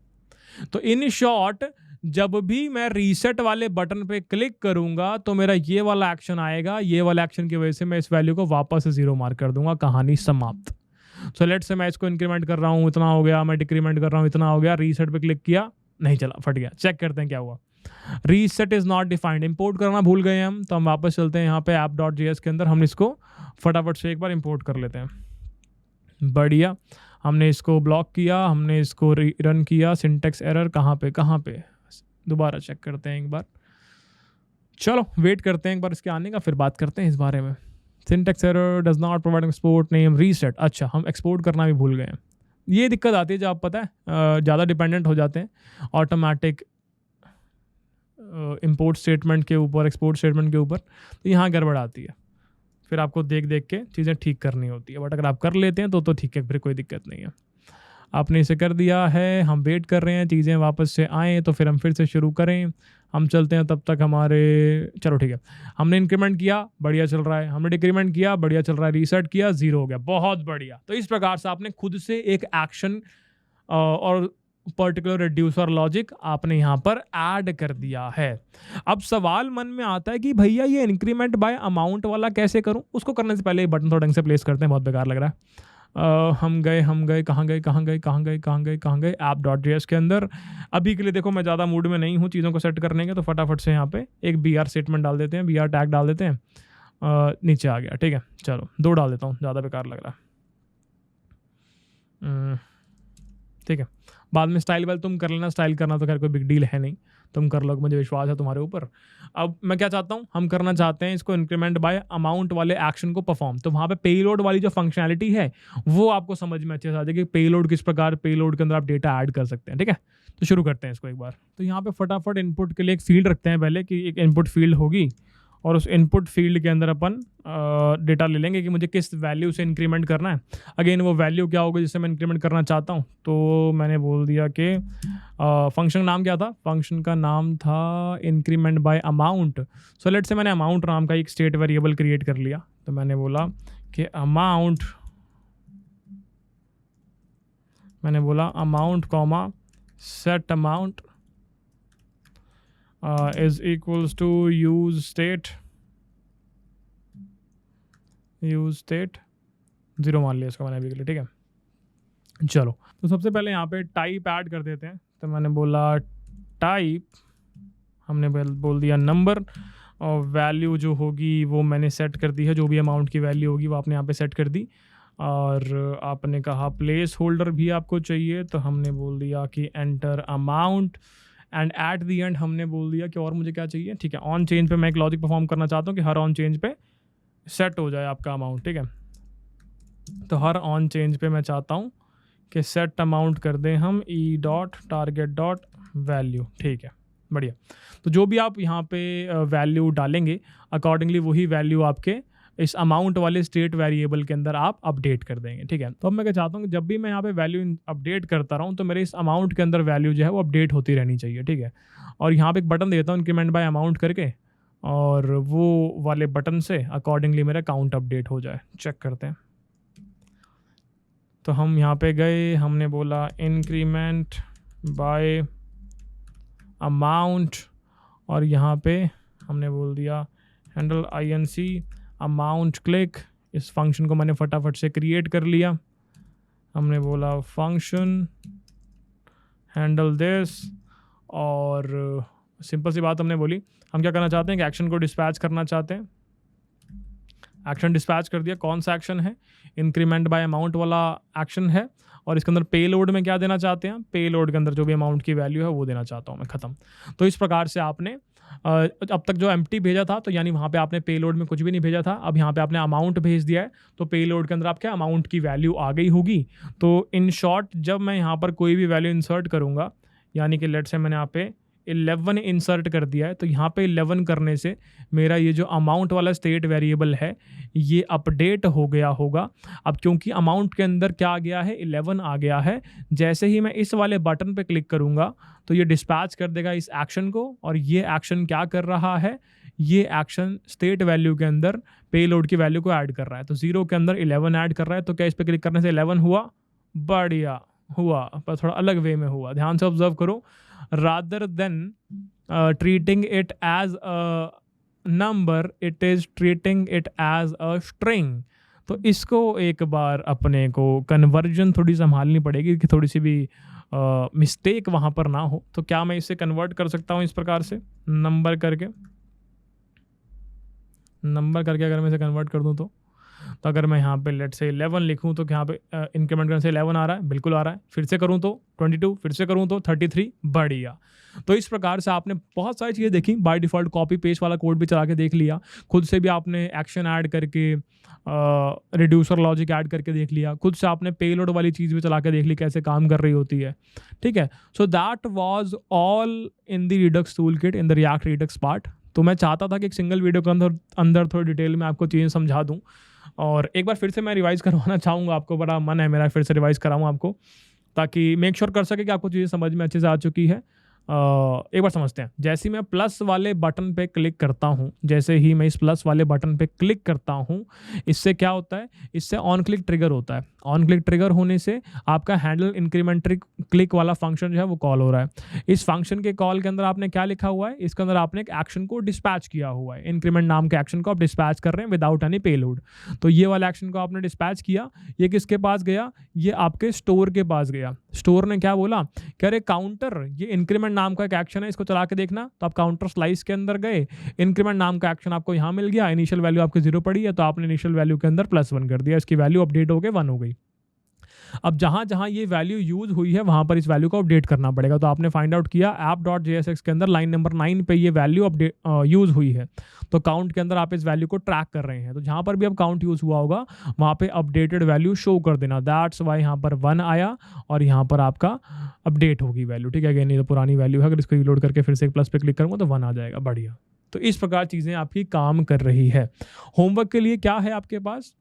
तो इन शॉर्ट जब भी मैं रीसेट वाले बटन पे क्लिक करूंगा तो मेरा ये वाला एक्शन आएगा, ये वाला एक्शन की वजह से मैं इस वैल्यू को वापस से 0 मार्क कर दूंगा, कहानी समाप्त। सो लेट्स से मैं इसको इंक्रीमेंट कर रहा हूँ, इतना हो गया, मैं डिक्रीमेंट कर रहा हूँ, इतना हो गया, रीसेट पे क्लिक किया, नहीं चला, फट गया। चेक करते हैं क्या हुआ। Reset is not defined, import करना भूल गए हम, तो हम वापस चलते हैं यहाँ पे app.js के अंदर, हम इसको फटाफट से एक बार इंपोर्ट कर लेते हैं। बढ़िया, हमने इसको ब्लॉक किया, हमने इसको रन किया, सिंटेक्स एरर कहाँ पे, दोबारा चेक करते हैं एक बार। चलो वेट करते हैं एक बार इसके आने का, फिर बात करते हैं इस बारे में। Syntax error does not provide export name reset. अच्छा, हम एक्सपोर्ट करना भी भूल गए हैं। ये दिक्कत आती है जब आप पता है ज़्यादा डिपेंडेंट हो जाते हैं ऑटोमेटिक इंपोर्ट स्टेटमेंट के ऊपर, एक्सपोर्ट स्टेटमेंट के ऊपर, तो यहाँ गड़बड़ आती है। फिर आपको देख देख के चीज़ें ठीक करनी होती है। बट अगर आप कर लेते हैं तो ठीक है, फिर कोई दिक्कत नहीं है। आपने इसे कर दिया है, हम वेट कर रहे हैं चीज़ें वापस से आएँ तो फिर हम फिर से शुरू करें। हम चलते हैं तब तक हमारे, चलो ठीक है, हमने इंक्रीमेंट किया, बढ़िया चल रहा है, हमने डिक्रीमेंट किया, बढ़िया चल रहा है, रीसेट किया, 0 हो गया, बहुत बढ़िया। तो इस प्रकार से आपने खुद से एक एक्शन और पर्टिकुलर रिड्यूसर लॉजिक आपने यहाँ पर ऐड कर दिया है। अब सवाल मन में आता है कि भैया ये इंक्रीमेंट बाय अमाउंट वाला कैसे करूँ। उसको करने से पहले बटन थोड़ा ढंग से प्लेस करते हैं, बहुत बेकार लग रहा है। हम गए कहाँ गए app.js के अंदर। अभी के लिए देखो मैं ज़्यादा मूड में नहीं हूँ चीज़ों को सेट करने के, तो फटाफट से यहाँ पे एक br स्टेटमेंट डाल देते हैं, br टैग डाल देते हैं। नीचे आ गया, ठीक है। चलो 2 डाल देता हूँ, ज़्यादा बेकार लग रहा है। ठीक है, बाद में स्टाइल वाल तुम कर लेना, स्टाइल करना तो खैर कोई बिग डील है नहीं, तुम कर लो, मुझे विश्वास है तुम्हारे ऊपर। अब मैं क्या चाहता हूँ, हम करना चाहते हैं इसको इंक्रीमेंट बाय अमाउंट वाले एक्शन को परफॉर्म। तो वहाँ पे पेलोड वाली जो फंक्शनैलिटी है वो आपको समझ में अच्छे से आ जाएगी, पेलोड किस प्रकार, पेलोड के अंदर आप डेटा ऐड कर सकते हैं, ठीक है। तो शुरू करते हैं इसको एक बार। तो यहाँ पे फटाफट इनपुट के लिए एक फील्ड रखते हैं पहले, कि एक इनपुट फील्ड होगी और उस इनपुट फील्ड के अंदर अपन डेटा ले लेंगे कि मुझे किस वैल्यू से इंक्रीमेंट करना है। अगेन वो वैल्यू क्या होगी जिससे मैं इंक्रीमेंट करना चाहता हूँ। तो मैंने बोल दिया कि फंक्शन नाम क्या था, फंक्शन का नाम था increment bye amount. So let's say मैंने अमाउंट नाम का एक स्टेट वेरिएबल क्रिएट कर लिया। तो मैंने बोला कि अमाउंट, मैंने बोला amount comma set amount is equals to use state 0 मान लिया इसका मैंने अभी के लिए, ठीक है। चलो तो सबसे पहले यहाँ पे टाइप ऐड कर देते हैं। तो मैंने बोला टाइप, हमने बोल दिया नंबर, और वैल्यू जो होगी वो मैंने सेट कर दी है, जो भी अमाउंट की वैल्यू होगी वो आपने यहाँ पे सेट कर दी। और आपने कहा प्लेस होल्डर भी आपको चाहिए, तो हमने बोल दिया कि enter amount, and at the and हमने बोल दिया कि और मुझे क्या चाहिए, ठीक है। ऑन चेंज पे मैं एक लॉजिक परफॉर्म करना चाहता हूँ कि हर ऑन चेंज पे सेट हो जाए आपका अमाउंट, ठीक है। तो हर ऑन चेंज पे मैं चाहता हूँ कि सेट अमाउंट कर दें हम e.target.value, ठीक है, बढ़िया। तो जो भी आप यहाँ पे वैल्यू डालेंगे अकॉर्डिंगली वही वैल्यू आपके इस अमाउंट वाले स्टेट वेरिएबल के अंदर आप अपडेट कर देंगे, ठीक है। तो अब मैं क्या चाहता हूँ कि जब भी मैं यहाँ पे वैल्यू अपडेट करता रहूँ तो मेरे इस अमाउंट के अंदर वैल्यू जो है वो अपडेट होती रहनी चाहिए, ठीक है। और यहाँ पे एक बटन देता हूँ इंक्रीमेंट बाय अमाउंट करके, और वो वाले बटन से अकॉर्डिंगली मेरा काउंट अपडेट हो जाए। चेक करते हैं। तो हम यहाँ पे गए, हमने बोला इंक्रीमेंट बाय अमाउंट, और यहाँ पे हमने बोल दिया हैंडल INC अमाउंट क्लिक। इस फंक्शन को मैंने फटाफट से क्रिएट कर लिया। हमने बोला फंक्शन हैंडल दिस, और सिंपल सी बात हमने बोली, हम क्या करना चाहते हैं कि एक्शन को डिस्पैच करना चाहते हैं। एक्शन डिस्पैच कर दिया। कौन सा एक्शन है? इंक्रीमेंट बाय अमाउंट वाला एक्शन है, और इसके अंदर पे लोड में क्या देना चाहते हैं? पे लोड के अंदर जो भी अमाउंट की वैल्यू है वो देना चाहता हूँ मैं, ख़त्म। तो इस प्रकार से आपने अब तक जो एम्प्टी भेजा था, तो यानी वहाँ पे आपने पे लोड में कुछ भी नहीं भेजा था, अब यहाँ पे आपने अमाउंट भेज दिया है, तो पे लोड के अंदर आपके अमाउंट की वैल्यू आ गई होगी। तो इन शॉर्ट जब मैं यहाँ पर कोई भी वैल्यू इंसर्ट करूँगा, यानी कि लेट से मैंने यहाँ पे 11 इंसर्ट कर दिया है, तो यहाँ पे 11 करने से मेरा ये जो अमाउंट वाला स्टेट वेरिएबल है ये अपडेट हो गया होगा। अब क्योंकि अमाउंट के अंदर क्या आ गया है? 11 आ गया है। जैसे ही मैं इस वाले बटन पे क्लिक करूँगा तो ये डिस्पैच कर देगा इस एक्शन को, और ये एक्शन क्या कर रहा है? ये एक्शन स्टेट वैल्यू के अंदर पे लोड की वैल्यू को ऐड कर रहा है। तो 0 के अंदर 11 ऐड कर रहा है, तो क्या इस पर क्लिक करने से 11 हुआ? बढ़िया हुआ, पर थोड़ा अलग वे में हुआ। ध्यान से ऑब्जर्व करो। rather than treating it as a number, it is treating it as a string। तो इसको एक बार अपने को कन्वर्जन थोड़ी संभालनी पड़ेगी कि थोड़ी सी भी मिस्टेक वहाँ पर ना हो। तो क्या मैं इसे कन्वर्ट कर सकता हूँ इस प्रकार से, नंबर करके अगर मैं इसे कन्वर्ट कर दूँ तो अगर मैं यहाँ पे लेट से 11 लिखूँ तो यहाँ पे इंक्रीमेंट करने से 11 आ रहा है, बिल्कुल आ रहा है। फिर से करूँ तो 22, फिर से करूँ तो 33, बढ़िया। तो इस प्रकार से आपने बहुत सारी चीज़ें देखी। बाय डिफ़ॉल्ट कॉपी पेस्ट वाला कोड भी चला के देख लिया, खुद से भी आपने एक्शन ऐड करके रिड्यूसर लॉजिक ऐड करके देख लिया, खुद से आपने पेलोड वाली चीज़ भी चला के देख ली कैसे काम कर रही होती है, ठीक है। So that was all in the Redux tool kit in the react Redux part. तो मैं चाहता था कि एक सिंगल वीडियो के अंदर थोड़ी डिटेल में आपको चीज़ें समझा दूँ, और एक बार फिर से मैं रिवाइज़ करवाना चाहूँगा आपको, बड़ा मन है मेरा फिर से रिवाइज़ कराऊँ आपको, ताकि मेक श्योर कर सके कि आपको चीज़ें समझ में अच्छे से आ चुकी है। एक बार समझते हैं। जैसे ही मैं प्लस वाले बटन पे क्लिक करता हूँ, जैसे ही मैं इस प्लस वाले बटन पे क्लिक करता हूँ, इससे क्या होता है? इससे ऑन क्लिक ट्रिगर होता है। ऑन क्लिक ट्रिगर होने से आपका हैंडल इंक्रीमेंट क्लिक वाला फंक्शन जो है वो कॉल हो रहा है। इस फंक्शन के कॉल के अंदर आपने क्या लिखा हुआ है? इसके अंदर आपने एक एक्शन को डिस्पैच किया हुआ है। इंक्रीमेंट नाम के एक्शन को आप डिस्पैच कर रहे हैं विदाउट एनी पेलोड। तो ये वाला एक्शन को आपने डिस्पैच किया, ये किसके पास गया? ये आपके स्टोर के पास गया। स्टोर ने क्या बोला? कह रहे काउंटर, ये इंक्रीमेंट नाम का एक एक्शन है, इसको चला के देखना। तो आप काउंटर स्लाइस के अंदर गए, इंक्रीमेंट नाम का एक्शन आपको यहाँ मिल गया, इनिशियल वैल्यू आपकी 0 पड़ी है, तो आपने इनिशियल वैल्यू के अंदर +1 कर दिया, इसकी वैल्यू अपडेट हो गई 1 हो गई। अब जहाँ जहाँ ये वैल्यू यूज हुई है वहाँ पर इस वैल्यू को अपडेट करना पड़ेगा। तो आपने फाइंड आउट किया app.jsx के अंदर लाइन नंबर 9 पे ये वैल्यू अपडेट यूज़ हुई है, तो काउंट के अंदर आप इस वैल्यू को ट्रैक कर रहे हैं। तो जहाँ पर भी अब काउंट यूज़ हुआ होगा वहाँ पे अपडेटेड वैल्यू शो कर देना। दैट्स वाई यहाँ पर 1 आया और यहाँ पर आपका अपडेट होगी वैल्यू, ठीक है। अगेन ये तो पुरानी वैल्यू है, अगर इसको रीलोड करके फिर से एक प्लस पे क्लिक करूँगा तो 1 आ जाएगा, बढ़िया। तो इस प्रकार चीज़ें आपकी काम कर रही है। होमवर्क के लिए क्या है आपके पास?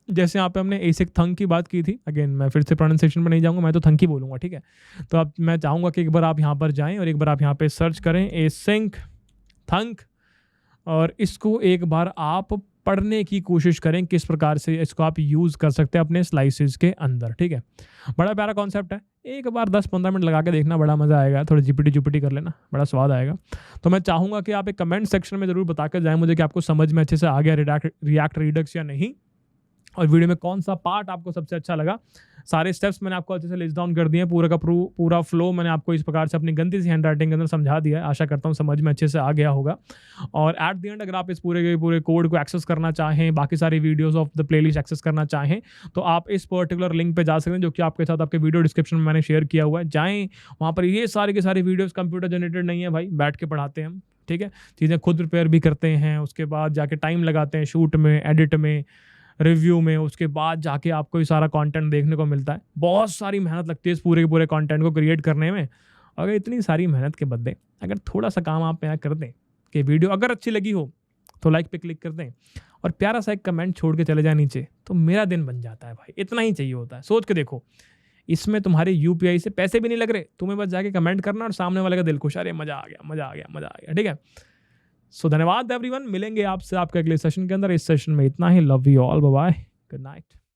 जैसे यहाँ पे हमने एसिक थंक की बात की थी, अगेन मैं फिर से प्रोनाउंसिएशन पर नहीं जाऊँगा, मैं तो थंक ही बोलूँगा, ठीक है। तो अब मैं चाहूँगा कि एक बार आप यहाँ पर जाएं और एक बार आप यहाँ पे सर्च करें एसिक थंक, और इसको एक बार आप पढ़ने की कोशिश करें किस प्रकार से इसको आप यूज़ कर सकते हैं अपने स्लाइसेस के अंदर, ठीक है। बड़ा प्यारा कॉन्सेप्ट है, एक बार 10-15 मिनट लगा के देखना, बड़ा मज़ा आएगा। थोड़ा जीपीटी कर लेना, बड़ा स्वाद आएगा। तो मैं चाहूँगा कि आप एक कमेंट सेक्शन में ज़रूर बता कर जाएँ मुझे कि आपको समझ में अच्छे से आ गया रिएक्ट रिडक्स या नहीं, और वीडियो में कौन सा पार्ट आपको सबसे अच्छा लगा। सारे स्टेप्स मैंने आपको अच्छे से लिस्ट डाउन कर दिए हैं, पूरा का पूरा फ्लो मैंने आपको इस प्रकार से अपनी गंदी सी हैंडराइटिंग के अंदर समझा दिया है। आशा करता हूँ समझ में अच्छे से आ गया होगा। और एट द एंड अगर आप इस पूरे कोड को एक्सेस करना चाहें, बाकी सारी videos of the playlist access करना चाहें, तो आप इस पर्टिकुलर लिंक पे जा सकते हैं जो कि आपके साथ आपके वीडियो डिस्क्रिप्शन में मैंने शेयर किया हुआ है। जाएँ वहाँ पर, ये सारी की सारी वीडियोज़ कंप्यूटर जनरेटेड नहीं है भाई, बैठ के पढ़ाते हैं हम, ठीक है। चीज़ें खुद प्रिपेयर भी करते हैं, उसके बाद जाके टाइम लगाते हैं शूट में, एडिट में, रिव्यू में, उसके बाद जाके आपको ये सारा कंटेंट देखने को मिलता है। बहुत सारी मेहनत लगती है इस पूरे के पूरे कंटेंट को क्रिएट करने में। अगर इतनी सारी मेहनत के बदले अगर थोड़ा सा काम आप यहाँ कर दें कि वीडियो अगर अच्छी लगी हो तो लाइक पे क्लिक कर दें और प्यारा सा एक कमेंट छोड़ के चले जाए नीचे, तो मेरा दिन बन जाता है भाई। इतना ही चाहिए होता है। सोच के देखो, इसमें तुम्हारे यूपीआई से पैसे भी नहीं लग रहे, तुम्हें बस जाके कमेंट करना और सामने वाले का दिल खुश, अरे मज़ा आ गया, मज़ा आ गया, मज़ा आ गया, ठीक है। सो धन्यवाद एवरीवन, मिलेंगे आपसे आपके अगले सेशन के अंदर। इस सेशन में इतना ही। Love you all, bye bye, good night.